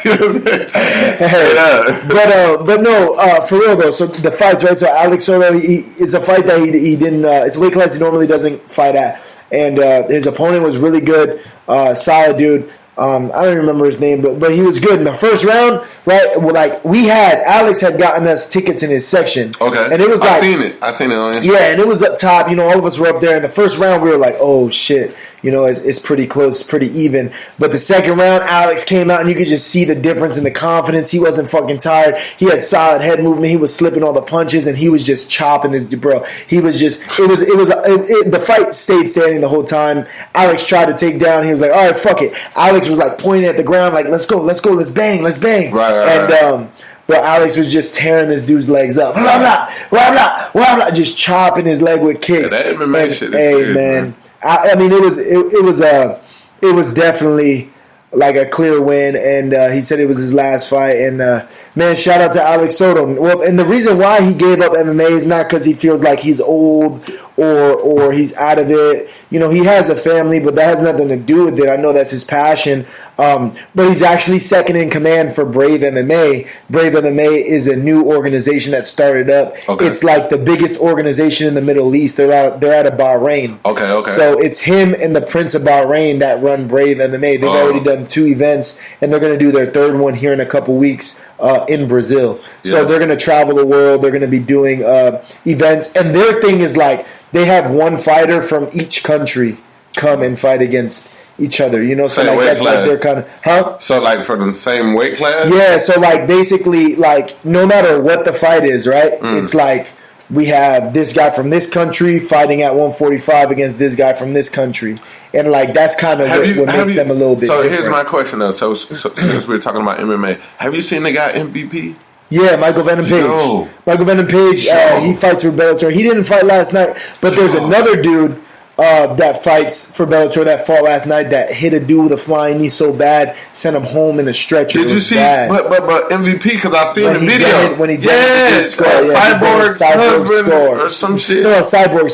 You know what I'm saying? But no, for real though. So the fights, right? So Alex Soto, it's a fight that he didn't. It's a weight class he normally doesn't fight at. And his opponent was really good, solid dude. I don't even remember his name, but he was good in the first round. Right, well, like Alex had gotten us tickets in his section. Okay, and it was like I seen it on Instagram. Yeah, and it was up top. All of us were up there. In the first round, we were like, oh shit. It's pretty close, pretty even. But the second round, Alex came out, and you could just see the difference in the confidence. He wasn't fucking tired. He had solid head movement. He was slipping all the punches, and he was just chopping this bro. He was just. The fight stayed standing the whole time. Alex tried to take down. He was like, all right, fuck it. Alex was like pointing at the ground, like, let's go, let's bang. Right. But Alex was just tearing this dude's legs up. Blah, blah, blah, blah, blah, just chopping his leg with kicks. Yeah, that MMA shit is serious, man. I mean, it was definitely like a clear win, and he said it was his last fight. And man, shout out to Alex Soto. Well, and the reason why he gave up MMA is not because he feels like he's old or he's out of it. He has a family, but that has nothing to do with it. I know that's his passion. But he's actually second in command for Brave MMA. Brave MMA is a new organization that started up. Okay. It's like the biggest organization in the Middle East. They're out of Bahrain. Okay. So it's him and the Prince of Bahrain that run Brave MMA. They've already done 2 events, and they're going to do their 3rd one here in a couple weeks in Brazil. Yeah. So they're going to travel the world. They're going to be doing events, and their thing is like they have one fighter from each country come and fight against each other, so like that's class. Like their kind of, So like for the same weight class? Yeah, so like basically like no matter what the fight is, right? It's like we have this guy from this country fighting at 145 against this guy from this country. And, like, that's kind of what makes them a little bit different. Here's my question, though. So since we're talking about MMA, have you seen the guy MVP? Yeah, Michael Venom Page. Michael Venom Page, he fights for Bellator. He didn't fight last night, but there's another dude that fights for Bellator that fought last night that hit a dude with a flying knee so bad, sent him home in a stretcher. Did you see? Bad. But MVP, because I seen the video. When he Cyborg's husband or some shit. No, Cyborg.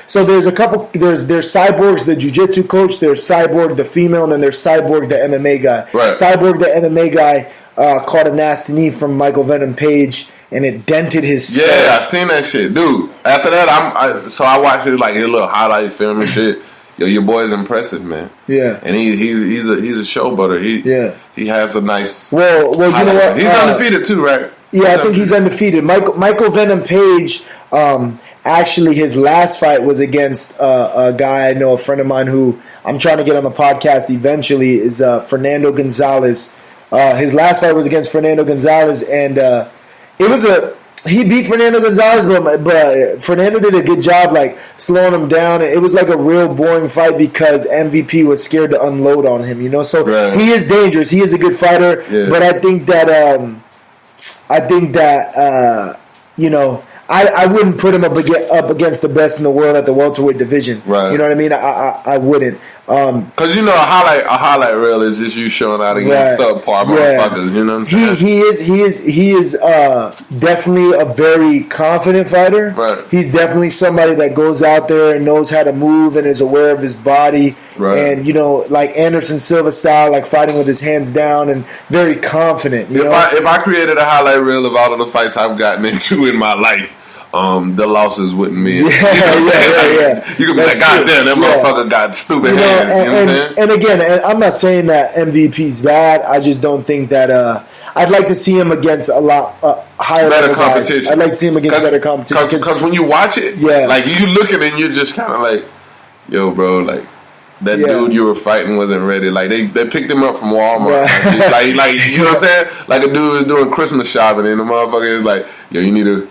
So there's a couple. There's Cyborg's the jiu-jitsu coach. There's Cyborg the female, and then there's Cyborg the MMA guy. Right. Cyborg the MMA guy caught a nasty knee from Michael Venom Page, and it dented his skull. Yeah, I seen that shit, dude. After that, I watched it like a little highlight film and shit. Yo, your boy's impressive, man. Yeah, and he's a showbutter. He has a nice. Well, you know what? He's undefeated too, right? Yeah, I think he's undefeated. Michael Venom Page. Actually, his last fight was against a guy I know, a friend of mine who I'm trying to get on the podcast eventually. Is Fernando Gonzalez. His last fight was against Fernando Gonzalez, and he beat Fernando Gonzalez, but Fernando did a good job, like, slowing him down. It was like a real boring fight because MVP was scared to unload on him, you know. So He is dangerous. He is a good fighter, but I think that you know, I wouldn't put him up against the best in the world at the welterweight division. Right. You know what I mean? I wouldn't. Because you know a highlight reel is just you showing out against subpar motherfuckers. You know what I'm saying? He is definitely a very confident fighter. Right. He's definitely somebody that goes out there and knows how to move and is aware of his body. Right. And, you know, like Anderson Silva style, like fighting with his hands down and very confident. If I created a highlight reel of all of the fights I've gotten into in my life, the losses wouldn't mean. Yeah. You could be like, God damn, that motherfucker got stupid hands. And again, I'm not saying that MVP's bad. I just don't think that. I'd like to see him against a lot higher better competition. Guys. I'd like to see him against better competition. Because when you watch it, like you look at it and you're just kind of like, yo, bro, like. That dude you were fighting wasn't ready. Like they picked him up from Walmart. Right. like you know what I'm saying? Like a dude is doing Christmas shopping and the motherfucker is like, yo, you need a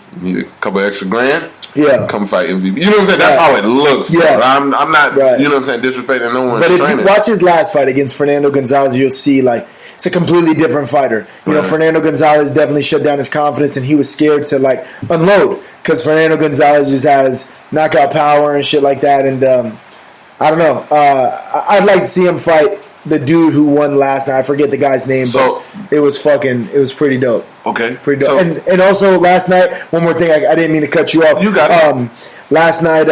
couple extra grand. Yeah, come fight MVP. You know what I'm saying? That's how it looks. Yeah, I'm not. You know what I'm saying? Disrespecting no one. But if you watch his last fight against Fernando Gonzalez, you'll see like it's a completely different fider. You know, Fernando Gonzalez definitely shut down his confidence and he was scared to like unload because Fernando Gonzalez just has knockout power and shit like that. And I don't know. I'd like to see him fight the dude who won last night. I forget the guy's name, but it was pretty dope. Okay. Pretty dope. And also last night, one more thing, I didn't mean to cut you off. You got it. Last night,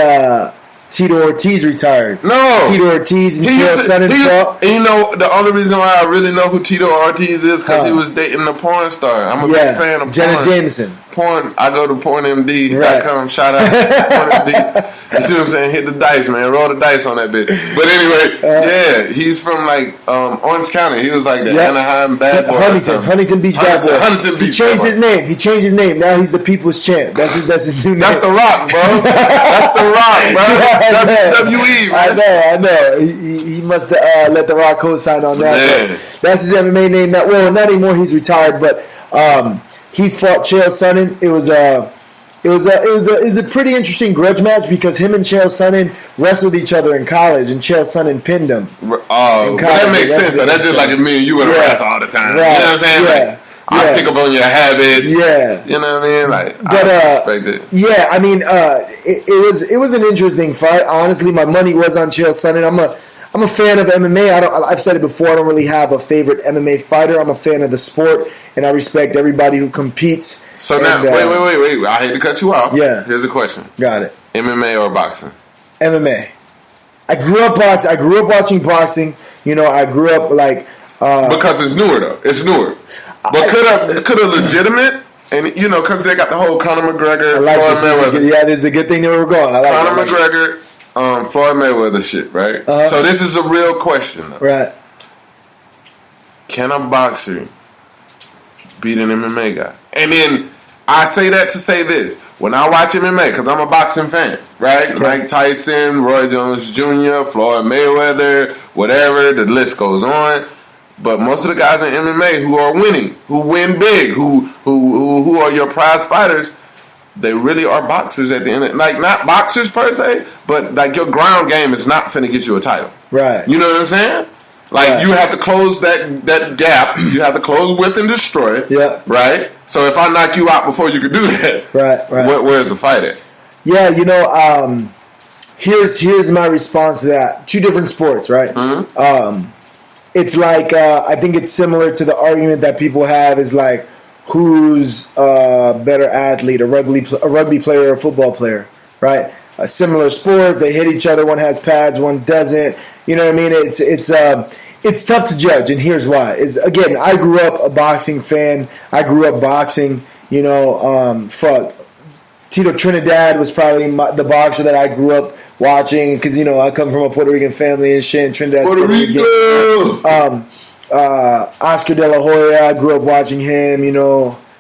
Tito Ortiz retired. No. Tito Ortiz and Chael Sonnen fought. And you know, the only reason why I really know who Tito Ortiz is because he was dating the porn star. I'm a big fan of Jenna porn. Jameson. Porn. I go to pornmd.com. Shout out PornMD. You see what I'm saying? Hit the dice, man. Roll the dice on that bitch. But anyway, he's from like Orange County. He was like the Anaheim bad boy. Huntington Beach bad boy. Huntington Beach. He changed his name. Now he's the People's Champ. That's his new name. That's The Rock, bro. That's The Rock, bro. WWE, man. I know. He must have let The Rock co-sign on that. That's his MMA name. Not anymore. He's retired, but he fought Chael Sonnen. It was a pretty interesting grudge match because him and Chael Sonnen wrestled each other in college, and Chael Sonnen pinned him. Oh, that makes sense. Though. That's just like me and you would wrestle all the time. Right. You know what I'm saying? Yeah. Like, I pick up on your habits. Yeah. You know what I mean? Like, but, I respect it. Yeah, I mean, it was an interesting fight. Honestly, my money was on Chael Sonnen. I'm a fan of MMA. I've said it before. I don't really have a favorite MMA fighter. I'm a fan of the sport, and I respect everybody who competes. So now, wait. I hate to cut you off. Yeah. Here's a question. Got it. MMA or boxing? MMA. I grew up boxing. I grew up watching boxing. You know, I grew up like because it's newer though. It's newer. But could a legitimate and you know because they got the whole Conor McGregor, Floyd Mayweather. This is a good thing that we're going. I like Conor McGregor, Floyd Mayweather shit, right? So this is a real question, though. Right? Can a boxer beat an MMA guy? And then I say that to say this: when I watch MMA, because I'm a boxing fan, right? Mike Tyson, Roy Jones Jr., Floyd Mayweather, whatever. The list goes on. But most of the guys in MMA who are winning, who win big, who are your prize fighters, they really are boxers at the end of, like, not boxers per se, but like your ground game is not finna get you a title. Right. You know what I'm saying? Like, you have to close that gap. You have to close width and destroy it. Yeah. Right? So if I knock you out before you could do that, right. Where's the fight at? Yeah, here's my response to that. Two different sports, right? Mm-hmm. It's like, I think it's similar to the argument that people have is like, who's a better athlete, a rugby player or a football player, right? Similar sports, they hit each other. One has pads, one doesn't. You know what I mean? It's tough to judge, and here's why. Again, I grew up a boxing fan. I grew up boxing. Tito Trinidad was probably the boxer that I grew up watching because, I come from a Puerto Rican family and shit. And Trinidad's Puerto Rican. Oscar De La Hoya, I grew up watching him.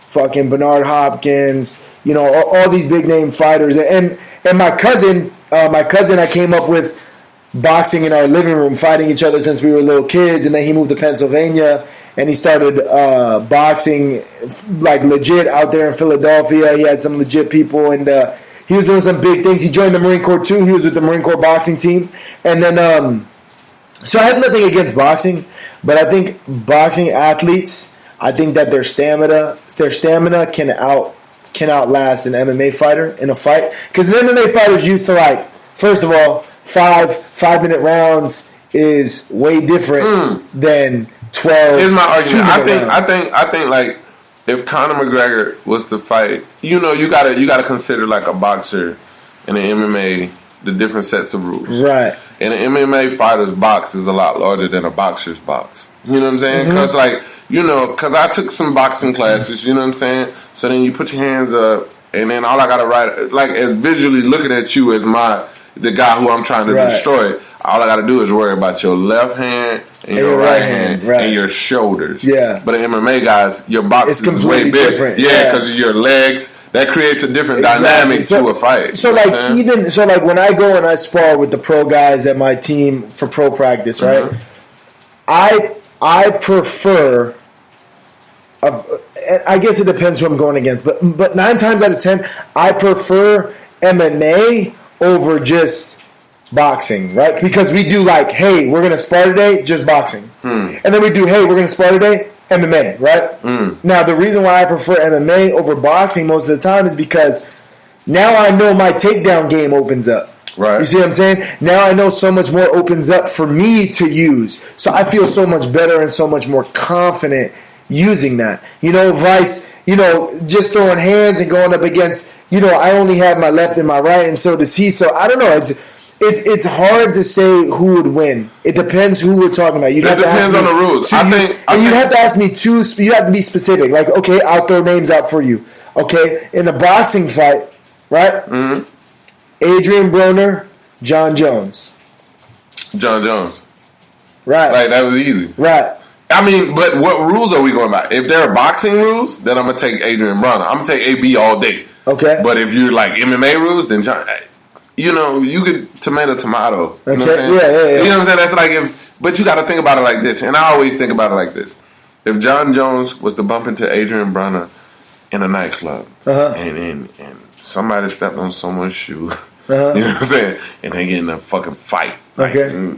Fucking Bernard Hopkins. All these big name fighters. And my cousin, I came up with boxing in our living room, fighting each other since we were little kids, and then he moved to Pennsylvania and he started boxing like legit out there in Philadelphia. He had some legit people, and he was doing some big things. He joined the Marine Corps too. He was with the Marine Corps boxing team, and then so I have nothing against boxing, but I think boxing athletes, I think that their stamina can outlast an MMA fighter in a fight, because an MMA fighter is used to, like, first of all, 5-minute rounds is way different than 12. Here's my argument. I think like, if Conor McGregor was to fight, you gotta consider, like, a boxer and an MMA, the different sets of rules. Right. And an MMA fighter's box is a lot larger than a boxer's box. You know what I'm saying? Because, because I took some boxing classes, you know what I'm saying? So then you put your hands up, and then all I gotta write, like, as visually looking at you as the guy who I'm trying to destroy, all I got to do is worry about your left hand and your right hand and your shoulders. Yeah. But in MMA, guys, your box is way big. Different. Yeah, because of your legs. That creates a different dynamic to a fight. So, like, when I go and I spar with the pro guys at my team for pro practice, right? I prefer. I guess it depends who I'm going against, but 9 times out of 10, I prefer MMA over just boxing, right? Because we do, like, hey, we're going to spar today, just boxing. And then we do, hey, we're going to spar today, MMA, right? Now, the reason why I prefer MMA over boxing most of the time is because now I know my takedown game opens up. Right. You see what I'm saying? Now I know so much more opens up for me to use. So I feel so much better and so much more confident using that. Vice, just throwing hands and going up against, I only have my left and my right, and so does he. So I don't know. It's hard to say who would win. It depends who we're talking about. It depends on the rules. You have to ask me you have to be specific. Like, okay, I'll throw names out for you. Okay, in a boxing fight, right? Mm-hmm. Adrian Broner, John Jones. John Jones. Right. Like, that was easy. Right. I mean, but what rules are we going by? If there are boxing rules, then I'm going to take Adrian Broner. I'm going to take AB all day. Okay. But if you're like MMA rules, then John, you could tomato. You know what I'm saying? Yeah. You know what I'm saying? That's like but you got to think about it like this, and I always think about it like this. If John Jones was to bump into Adrian Broner in a nightclub, and somebody stepped on someone's shoe, you know what I'm saying, and they get in a fucking fight, like, a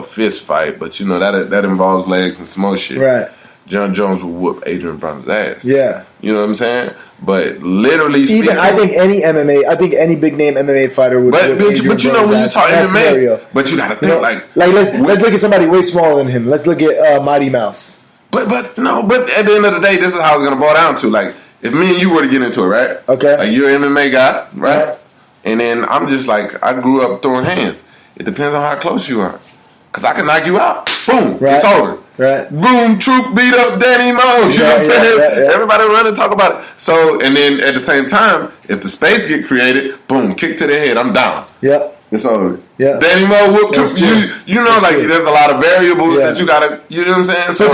fist fight, but that involves legs and some more shit. Right. John Jones would whoop Adrian Broner's ass. Yeah. You know what I'm saying? But literally speaking, I think any big name MMA fighter would. But when you talk MMA, but you got to think let's look at somebody way smaller than him. Let's look at Mighty Mouse. But at the end of the day, this is how it's gonna boil down to. Like, if me and you were to get into it, right? Okay. Like, you're an MMA guy, right? And then I'm just like, I grew up throwing hands. It depends on how close you are. Because I can knock you out. Boom. Right. It's over. Right. Boom. Troupe beat up Danny Mo. You know what I'm saying? Yeah. Everybody run and talk about it. So, and then at the same time, if the space get created, boom, kick to the head. I'm down. Yep. It's over. Yeah. Danny Mo whooped Troupe. There's a lot of variables that you got to, you know what I'm saying? So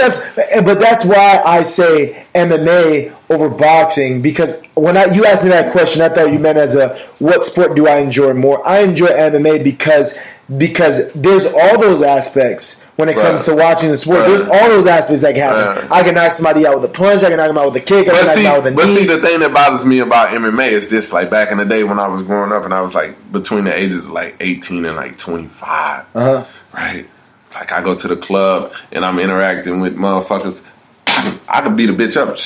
but that's why I say MMA over boxing, because when you asked me that question, I thought you meant as what sport do I enjoy more? I enjoy MMA because there's all those aspects when it comes to watching the sport. There's all those aspects that can happen. I can knock somebody out with a punch. I can knock him out with a kick. I can knock him out with a knee. But see, the thing that bothers me about MMA is this: like back in the day when I was growing up, and I was like between the ages of like 18 and like 25, right? Like I go to the club and I'm interacting with motherfuckers. I could beat a bitch up.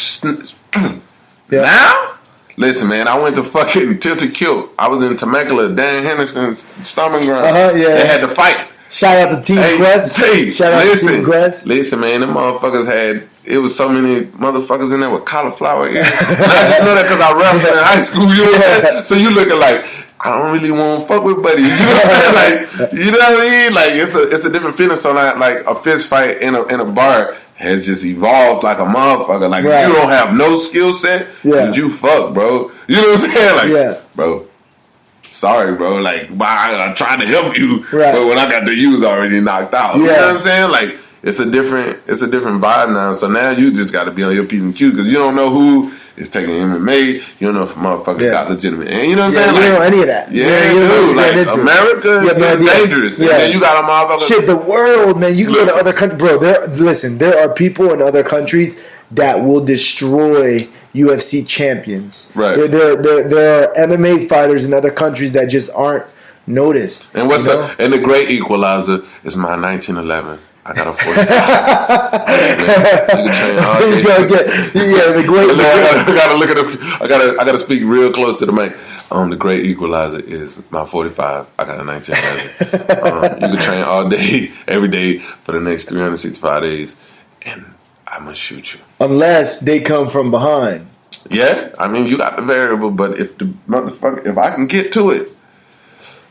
Now, listen, man. I went to fucking Tilted Kilt. I was in Temecula, Dan Henderson's stomping ground. They had to fight. Shout out to Team Quest. Shout out to Team Quest. Listen, man, them motherfuckers had, it was so many motherfuckers in there with cauliflower ears. And I just know that because I wrestled in high school. You know what I'm saying? So you looking like, I don't really want to fuck with buddy. You know what I'm saying? Like, you know what I mean? Like, it's a different feeling. So like a fist fight in a bar has just evolved like a motherfucker. Like, if you don't have no skill set, did you fuck, bro? You know what I'm saying? Like, bro, sorry, bro. Like, I tried to help you, but when I got to you, was already knocked out. You know what I'm saying? Like, it's a different vibe now. So now you just got to be on your P's and Q's because you don't know who is taking MMA. You don't know if a motherfucker got legitimate. And you know what I'm saying? You don't know any of that. Yeah, you do. Like, America is dangerous. And then you got a motherfucker. Shit, the world, man. You can go to other countries. Bro, there are people in other countries that will destroy UFC champions. Right. There are MMA fighters in other countries that just aren't noticed. And what's the great equalizer is my 1911. I got a 45. The great. I gotta speak real close to the mic. The great equalizer is my 45. I got a 1911. You can train all day, every day for the next 365 days, and I'm gonna shoot you. Unless they come from behind. Yeah, I mean you got the variable, but if the motherfucker, if I can get to it,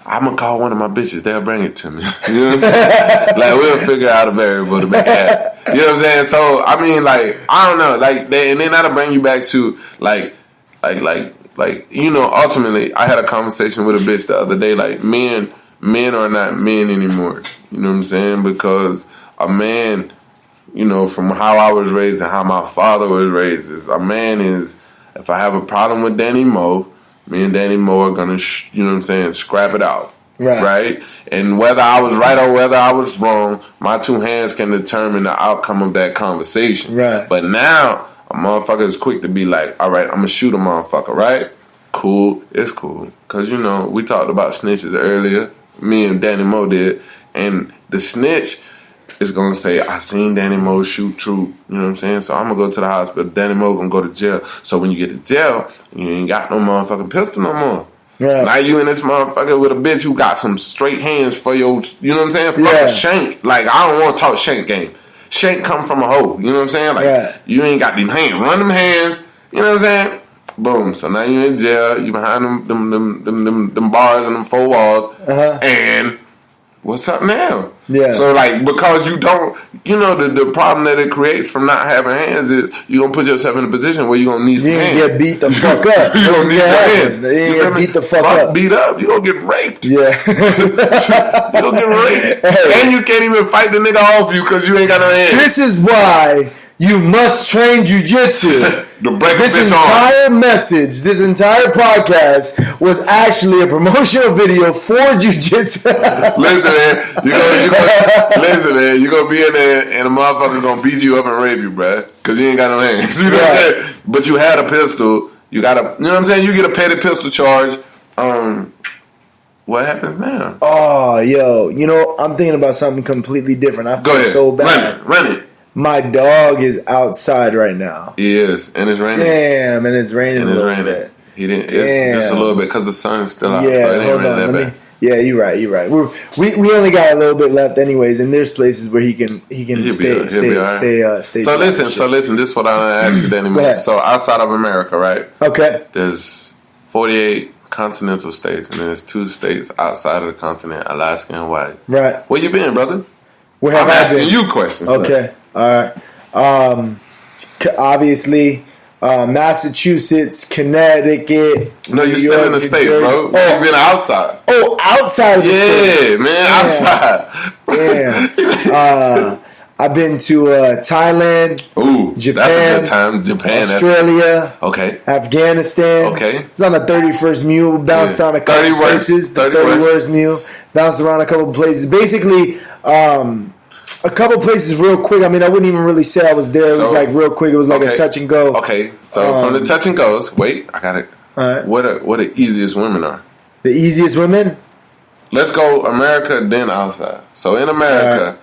I'm gonna call one of my bitches. They'll bring it to me. You know what I'm saying? Like we'll figure out a variable to make it happen. You know what I'm saying? So I mean, like I don't know, like and then that'll bring you back to like you know. Ultimately, I had a conversation with a bitch the other day. Like men are not men anymore. You know what I'm saying? Because a man, you know, from how I was raised and how my father was raised, is a man is. If I have a problem with Danny Moe, me and Danny Moe are gonna, you know what I'm saying, scrap it out, right? And whether I was right or whether I was wrong, my two hands can determine the outcome of that conversation. Right. But now a motherfucker is quick to be like, all right, I'm gonna shoot a motherfucker, right? Cool, it's cool, cause you know we talked about snitches earlier. Me and Danny Moe did, and the snitch is gonna say, I seen Danny Moe shoot Troupe. You know what I'm saying? So I'm gonna go to the hospital. Danny Moe gonna go to jail. So when you get to jail, you ain't got no motherfucking pistol no more. Right. Now you in this motherfucker with a bitch who got some straight hands for your, you know what I'm saying? Fuck a shank. Like, I don't want to talk shank game. Shank come from a hoe. You know what I'm saying? Like, you ain't got them hands. Run them hands. You know what I'm saying? Boom. So now you in jail. You behind them bars and them four walls. And what's up now? Yeah. So, like, because you don't, you know, the problem that it creates from not having hands is you're going to put yourself in a position where you're going to need some hands. You get beat the fuck up. You're going to need your hands. You get beat the fuck up. Beat up. You're going to get raped. Yeah. You're going to get raped. Hey. And you can't even fight the nigga off you because you ain't got no hands. This is why you must train jujitsu. This entire podcast was actually a promotional video for jujitsu. Listen, man, you gonna be in there and a motherfucker gonna beat you up and rape you, bruh, because you ain't got no hands. You know what I'm saying? But you had a pistol. You got a, you know what I'm saying? You get a petty pistol charge. What happens now? Oh, yo, you know, I'm thinking about something completely different. I feel so bad. Run it. My dog is outside right now. He is, and it's raining. Damn, and it's raining a little bit. He didn't. It's just a little bit because the sun's still out. Yeah, so it ain't hold on. that bad. Yeah, you're right. We only got a little bit left, anyways, and there's places where he can stay. So listen. This is what I ask you, Danny. So outside of America, right? Okay. There's 48 continental states, and there's 2 states outside of the continent, Alaska and Hawaii. Right. Where you been, brother? Where have I'm asking you questions. Okay. All right. Obviously, Massachusetts, Connecticut. No, you're still in the States, bro. You've been outside. Oh, outside of the States. Yeah, man, outside. I've been to Thailand. Ooh, Japan. That's a good time. Japan. Australia. Okay. Afghanistan. Okay. It's on the 31st mule. Bounced on a couple places. The 30 worst mule. Bounced around a couple places. Basically, A couple places real quick. I mean, I wouldn't even really say I was there. It was like real quick. It was like a touch and go. Okay, so from the touch and goes, wait, I got it. All right. What the easiest women are? The easiest women? Let's go America, then outside. So in America,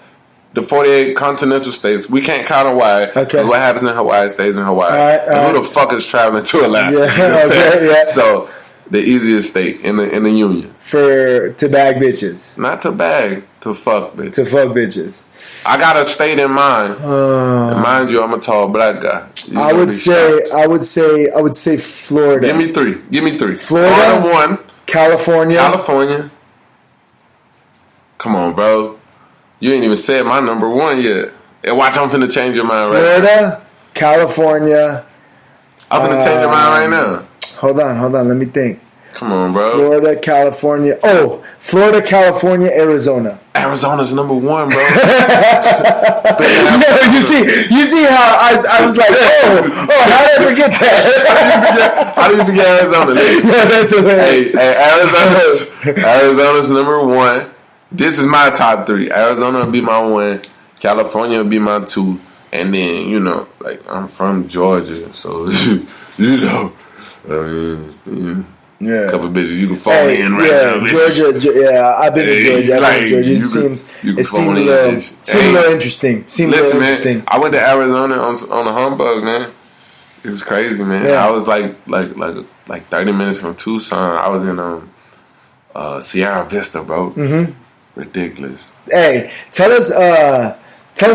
the 48 continental states, we can't count Hawaii. Okay. What happens in Hawaii stays in Hawaii. And who the fuck is traveling to Alaska? Yeah, you know what I'm saying? So the easiest state in the union. To bag bitches. Not to bag, to fuck bitches. To fuck bitches. I got a state in mind. And mind you, I'm a tall black guy. I would say Florida. Give me three. Florida 1. California. Come on, bro. You ain't even said my number 1 yet. And watch, I'm finna change your mind right now. Florida, California. I'm finna change your mind right now. Hold on. Let me think. Come on, bro. Florida, California. Florida, California, Arizona. Arizona's number 1, bro. You see how I was like, how did I forget that? How did you forget Arizona? Yeah, that's hilarious. Hey, Arizona's number 1. This is my top 3. Arizona will be my 1. California will be my 2. And then, I'm from Georgia, so, a couple bitches you can fall in right now. Georgia, I've been to Georgia. It seems a little interesting. Interesting. I went to Arizona on a humbug, man. It was crazy, man. Yeah. I was like 30 minutes from Tucson. I was in Sierra Vista, bro. Mm-hmm. Ridiculous. Hey, tell us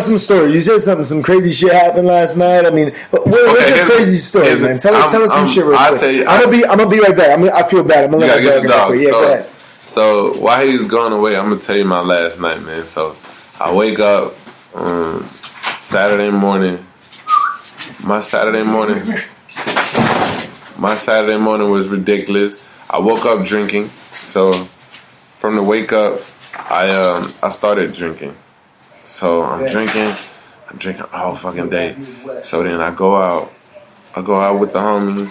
some story. You said some crazy shit happened last night. I mean, what's your crazy story, man? Tell us some shit real quick. Tell you, I'm gonna be right back. I feel bad. I'm gonna let get the dog. Yeah, go ahead. So while he was going away, I'm gonna tell you my last night, man. So I wake up Saturday morning. My Saturday morning was ridiculous. I woke up drinking. So from the wake up, I started drinking. So I'm drinking all fucking day. So then I go out with the homie.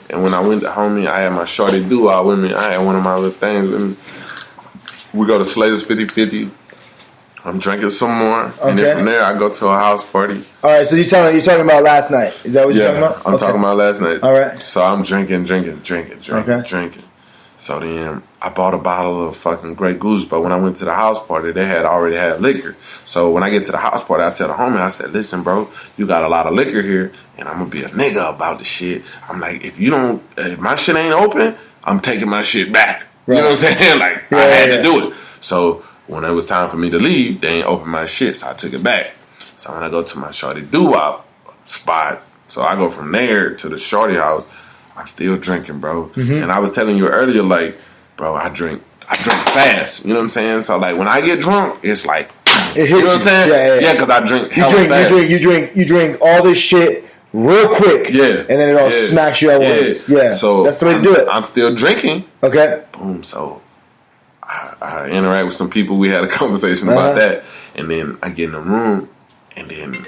And when I went to homie, I had my shorty do-out with me. I had one of my little things with me. We go to Slater's 50-50. I'm drinking some more. Okay. And then from there, I go to a house party. All right, so you're talking about last night. Is that what you're talking about? I'm talking about last night. All right. So I'm drinking. So then I bought a bottle of fucking Grey Goose, but when I went to the house party, they already had liquor. So when I get to the house party, I tell the homie, I said, listen, bro, you got a lot of liquor here, and I'm going to be a nigga about the shit. I'm like, if my shit ain't open, I'm taking my shit back. Right. You know what I'm saying? I had to do it. So when it was time for me to leave, they ain't open my shit, so I took it back. So when I go to my shorty doo-wop spot, so I go from there to the shorty house, I'm still drinking, bro. Mm-hmm. And I was telling you earlier, bro, I drink fast. You know what I'm saying? So when I get drunk, it's like it hits you know what I'm saying? Yeah, because I drink. You drink all this shit real quick. Yeah, and then it all smacks you at once. Yeah, so that's the way to do it. I'm still drinking. Okay. Boom. So I interact with some people. We had a conversation about that, and then I get in the room, and then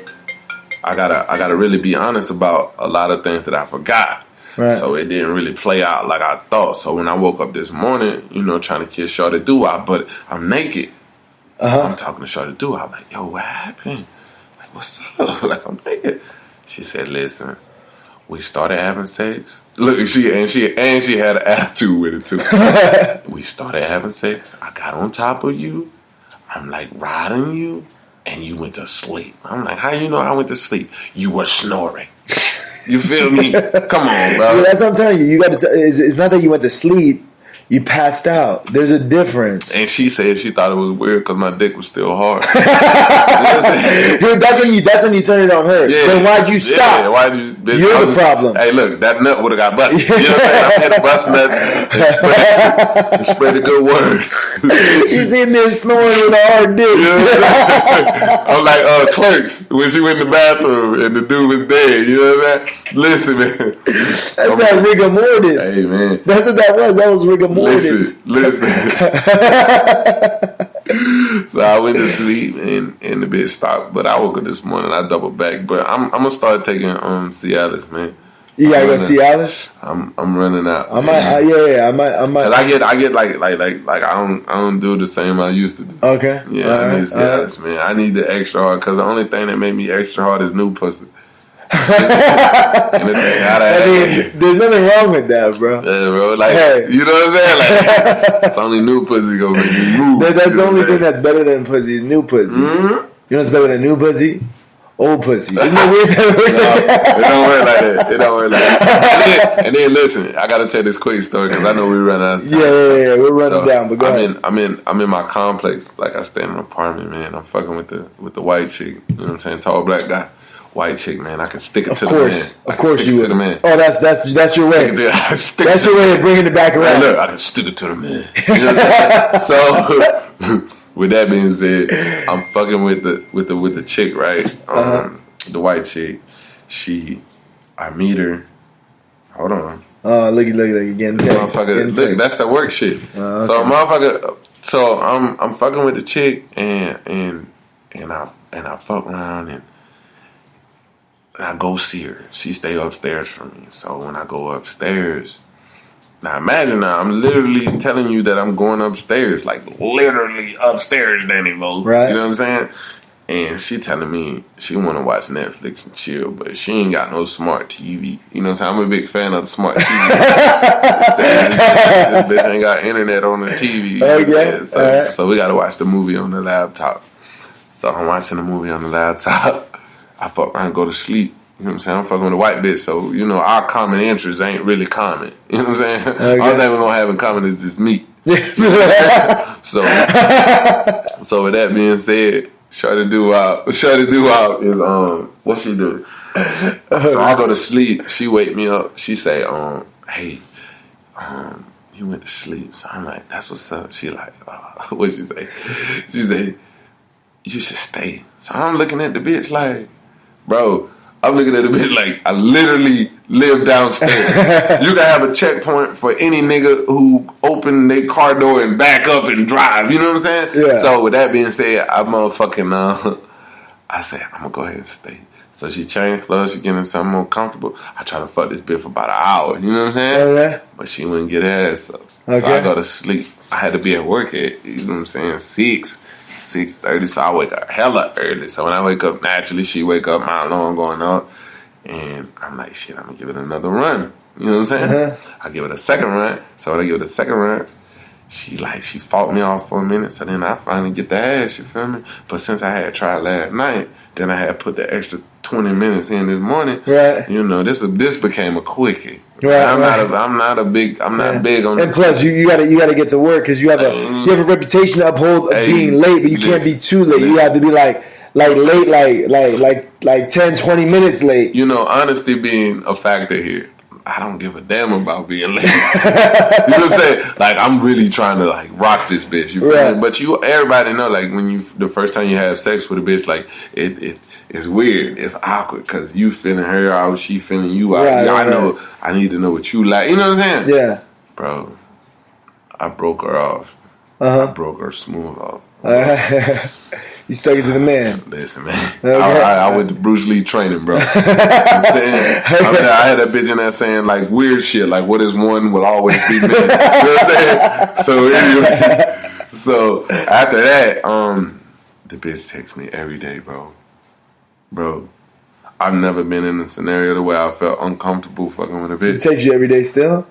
I gotta really be honest about a lot of things that I forgot. Right. So it didn't really play out like I thought. So when I woke up this morning, trying to kiss Shorty doo-wop, but I'm naked. So I'm talking to Shorty doo-wop. I'm like, yo, what happened? What's up? I'm naked. She said, listen, we started having sex. Look, she had an attitude with it too. We started having sex. I got on top of you. I'm riding you, and you went to sleep. I'm like, how you know I went to sleep? You were snoring. You feel me? Come on, bro. Yeah, that's what I'm telling you. You got to. It's not that you went to sleep. You passed out. There's a difference. And she said she thought it was weird because my dick was still hard. That's when you turn it on her. Yeah. Then why'd you stop? Yeah, why'd you? Bitch, You're the problem. Hey, look, that nut would have got busted. You know what I'm saying? I had to bust nuts and spread a good word. He's in there snoring with a hard dick. You know I'm like Clerks when she went in the bathroom and the dude was dead. You know what I'm saying? Listen, man. That's that rigor mortis. Hey, man. That's what that was. That was rigor mortis. Listen. So I went to sleep and the bitch stopped. But I woke up this morning. I doubled back. But I'm gonna start taking Cialis, man. You gotta go see Alice. I'm running out. I might. I might. Cause I get like I don't do the same I used to do. Okay. Yeah, I need to see Alice, man. I need the extra hard because the only thing that made me extra hard is new pussy. There's nothing wrong with that, bro. Yeah, bro. Like, you know what I'm saying? Like, it's only new pussy gonna make me move. That's the only thing that's better than pussy is new pussy. Mm-hmm. You know what's better than new pussy? Old pussy. Isn't it weird that it don't work like that. It don't work like that. And then listen, I gotta tell this quick story because I know we run out of time. Yeah. We're running down. But go ahead. I'm in my complex. Like I stay in an apartment, man. I'm fucking with the white chick. You know what I'm saying? Tall black guy. White chick, man. I can stick it to the man. Of course you would. To the man. Oh, that's your way. That's your way of bringing it back around. Look, I can stick it to the man. You know what I'm saying? So, with that being said, I'm fucking with the chick, right? The white chick. I meet her. Hold on. Look again. Look, that's the work shit. Okay. So, motherfucker. So I'm fucking with the chick, and I fuck around and I go see her. She stay upstairs from me. So when I go upstairs, now imagine I'm literally telling you that I'm going upstairs, like literally upstairs, Danny Bo. Right. You know what I'm saying? And she telling me she want to watch Netflix and chill, but she ain't got no smart TV. You know what I'm saying? I'm a big fan of the smart TV. This bitch ain't got internet on the TV. Okay. So we got to watch the movie on the laptop. So I'm watching the movie on the laptop. I fuck around and go to sleep. You know what I'm saying? I'm fucking with a white bitch, so, you know, our common interests ain't really common. You know what I'm saying? Okay. All thing we're going to have in common is this meat. So with that being said, Shorty do out is, what she do? So I go to sleep. She wake me up. She say, hey, you went to sleep. So I'm like, that's what's up. She like, what she say? She say, you should stay. So I'm looking at the bitch like, bro, I'm looking at the bitch like I literally live downstairs. You can have a checkpoint for any nigga who open their car door and back up and drive. You know what I'm saying? Yeah. So with that being said, I said, I'm gonna go ahead and stay. So she changed clothes, she getting something more comfortable. I try to fuck this bitch for about an hour. You know what I'm saying? Oh, yeah. But she wouldn't get her ass up. Okay. So I go to sleep. I had to be at work at, you know what I'm saying, 6:30, so I wake up hella early. So when I wake up, naturally, she wake up, my alarm going up, and I'm like, shit, I'm gonna give it another run. You know what I'm saying? I give it a second run. So when I give it a second run, she fought me off for a minute. So then I finally get the ass, you feel me? But since I had tried last night, then I had put the extra 20 minutes in this morning. Right. You know, this became a quickie. Right, I'm not big on. And plus, you gotta get to work because you have a reputation to uphold of being late, but you can't be too late. You have to be like late, like 10, 20 minutes late. You know, honesty being a factor here. I don't give a damn about being late. You know what I'm saying? Like, I'm really trying to like rock this bitch. You feel me? But everybody know, like, when the first time you have sex with a bitch, like it's weird. It's awkward because you feeling her out, she feeling you out. I know. I need to know what you like. You know what I'm saying? Yeah, bro. I broke her off. I broke her smooth off. You stuck it to the man. Listen, man. Okay. I went to Bruce Lee training, bro. You know what I'm saying? I had that bitch in there saying like weird shit, like what is one will always be man. You know what I'm saying? So anyway, so after that, the bitch texts me every day, bro. Bro, I've never been in a scenario the way I felt uncomfortable fucking with a bitch. She texts you every day still?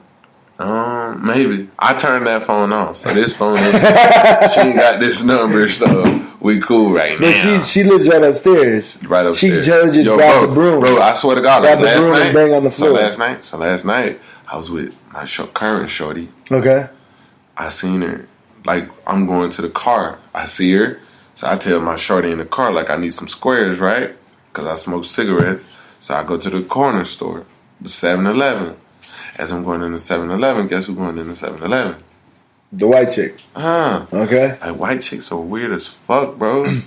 Maybe. I turned that phone off. So this phone, she ain't got this number, so we cool right now. But she lives right upstairs. Right upstairs. She can tell her just grab the broom. Bro, I swear to God. Grab the broom and bang on the floor. So last night, I was with my current shorty. Okay. I seen her. Like, I'm going to the car. I see her. So I tell my shorty in the car, like, I need some squares, right? Because I smoke cigarettes. So I go to the corner store, the 7-Eleven. As I'm going in the 7-Eleven, guess who's going in the 7-Eleven? The white chick. Okay. Like, white chicks are weird as fuck, bro. Like,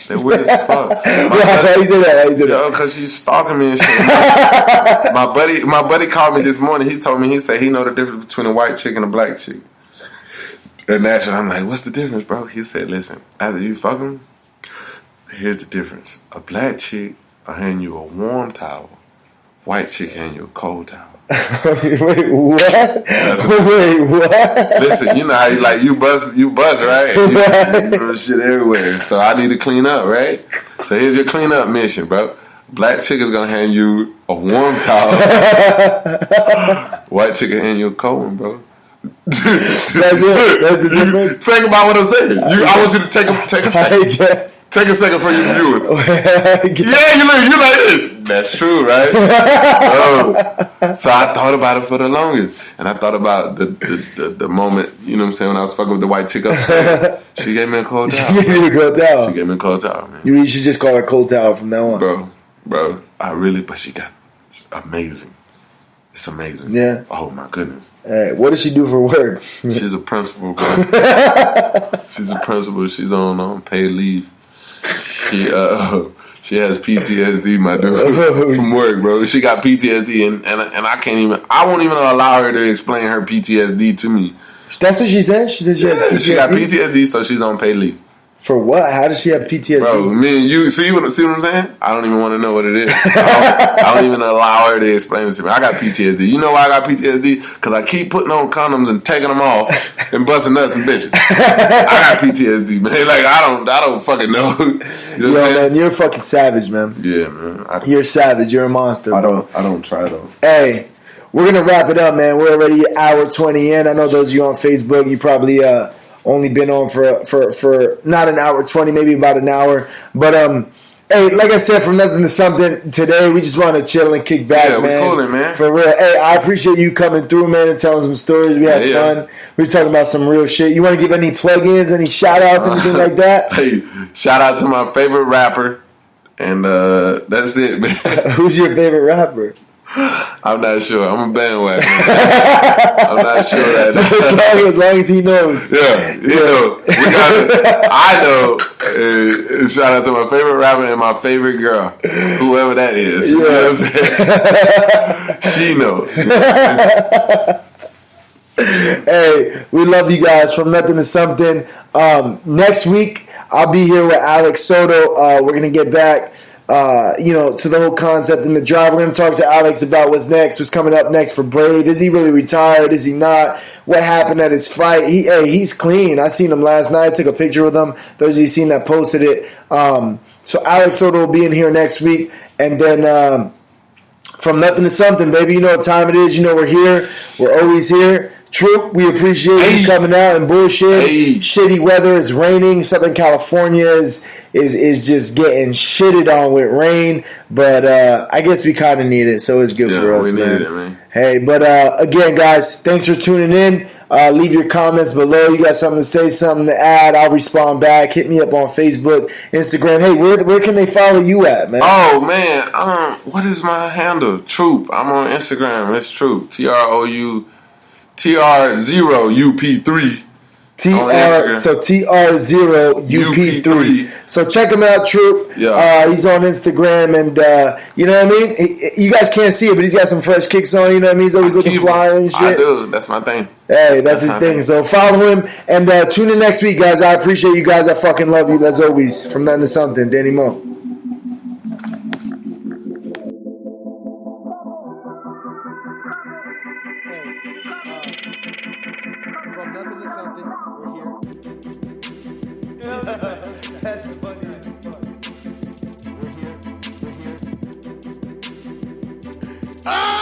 they're weird as fuck. How you say that? Yo, because she's stalking me and shit. My buddy called me this morning. He told me, he said he know the difference between a white chick and a black chick. And naturally, I'm like, what's the difference, bro? He said, listen, after you fuck them, here's the difference. A black chick will hand you a warm towel white chick hand you a cold towel. Wait, what? Wait, what? Listen, you know how you buzz, right? You throw shit everywhere. So I need to clean up, right? So here's your cleanup mission, bro. Black chick is gonna hand you a warm towel. White chick will hand you a cold one, bro. That's it. That's the difference. Think about what I'm saying. I want you to take a second. Take a second for your viewers. Yeah, you like this. That's true, right? So I thought about it for the longest, and I thought about the moment. You know what I'm saying? When I was fucking with the white chick upstairs, she gave me a cold towel. She gave you a cold towel. She gave me a cold towel, man. You should just call her cold towel from now on, bro. But she got amazing. It's amazing. Yeah. Oh my goodness. Hey, what does she do for work? She's a principal, bro. She's a principal. She's on paid leave. She has PTSD, my dude, from work, bro. She got PTSD, and I won't even allow her to explain her PTSD to me. That's what she said? She said she has PTSD? She got PTSD, so she's on paid leave. For what? How does she have PTSD? Bro, me and you, see what I'm saying? I don't even want to know what it is. I don't even allow her to explain it to me. I got PTSD. You know why I got PTSD? Because I keep putting on condoms and taking them off and busting nuts and bitches. I got PTSD, man. Like, I don't fucking know. You know man, you're a fucking savage, man. Yeah, man. You're savage. You're a monster, bro. I don't try, though. Hey, we're going to wrap it up, man. We're already hour 20 in. I know those of you on Facebook, you probably only been on for not an hour 20, maybe about an hour. But hey, like I said, from nothing to something today, we just want to chill and kick back, man. Yeah, we're coolin', man. For real. Hey, I appreciate you coming through, man, and telling some stories. We had fun. We were talking about some real shit. You want to give any plug-ins, any shout-outs, anything like that? Hey, shout out to my favorite rapper, and that's it, man. Who's your favorite rapper? I'm not sure. I'm a bandwagon. I'm not sure that. As long as he knows. Yeah, you know. I know. Shout out to my favorite rapper and my favorite girl, whoever that is. Yeah. You know what I'm saying? She knows. Hey, we love you guys. From nothing to something. Next week, I'll be here with Alex Soto. We're gonna get back. To the whole concept and the drive. We're going to talk to Alex about what's next, what's coming up next for Brave. Is he really retired? Is he not? What happened at his fight? He's clean. I seen him last night. I took a picture with him. Those of you seen that posted it. So Alex Soto will be in here next week. And then from nothing to something, baby. You know what time it is. You know we're here. We're always here. Troupe, we appreciate you coming out and bullshit. Shitty weather. It's raining. Southern California is just getting shitted on with rain. But I guess we kind of need it, so it's good for us, we man. Need it, man. Hey, but again, guys, thanks for tuning in. Leave your comments below. You got something to say, something to add, I'll respond back. Hit me up on Facebook, Instagram. Hey, where can they follow you at, man? Oh, man. What is my handle? Troupe. I'm on Instagram. It's Troupe. TR0UP3. TR0UP3. So check him out, Troupe. Yeah. He's on Instagram, and you know what I mean? You guys can't see it, but he's got some fresh kicks on, you know what I mean? He's always looking fly and shit. I do. That's my thing. Hey, that's his thing. So follow him, and tune in next week, guys. I appreciate you guys. I fucking love you, as always. From nothing to something, Danny Mo. From nothing to something, we're here. That's funny as fuck. We're here.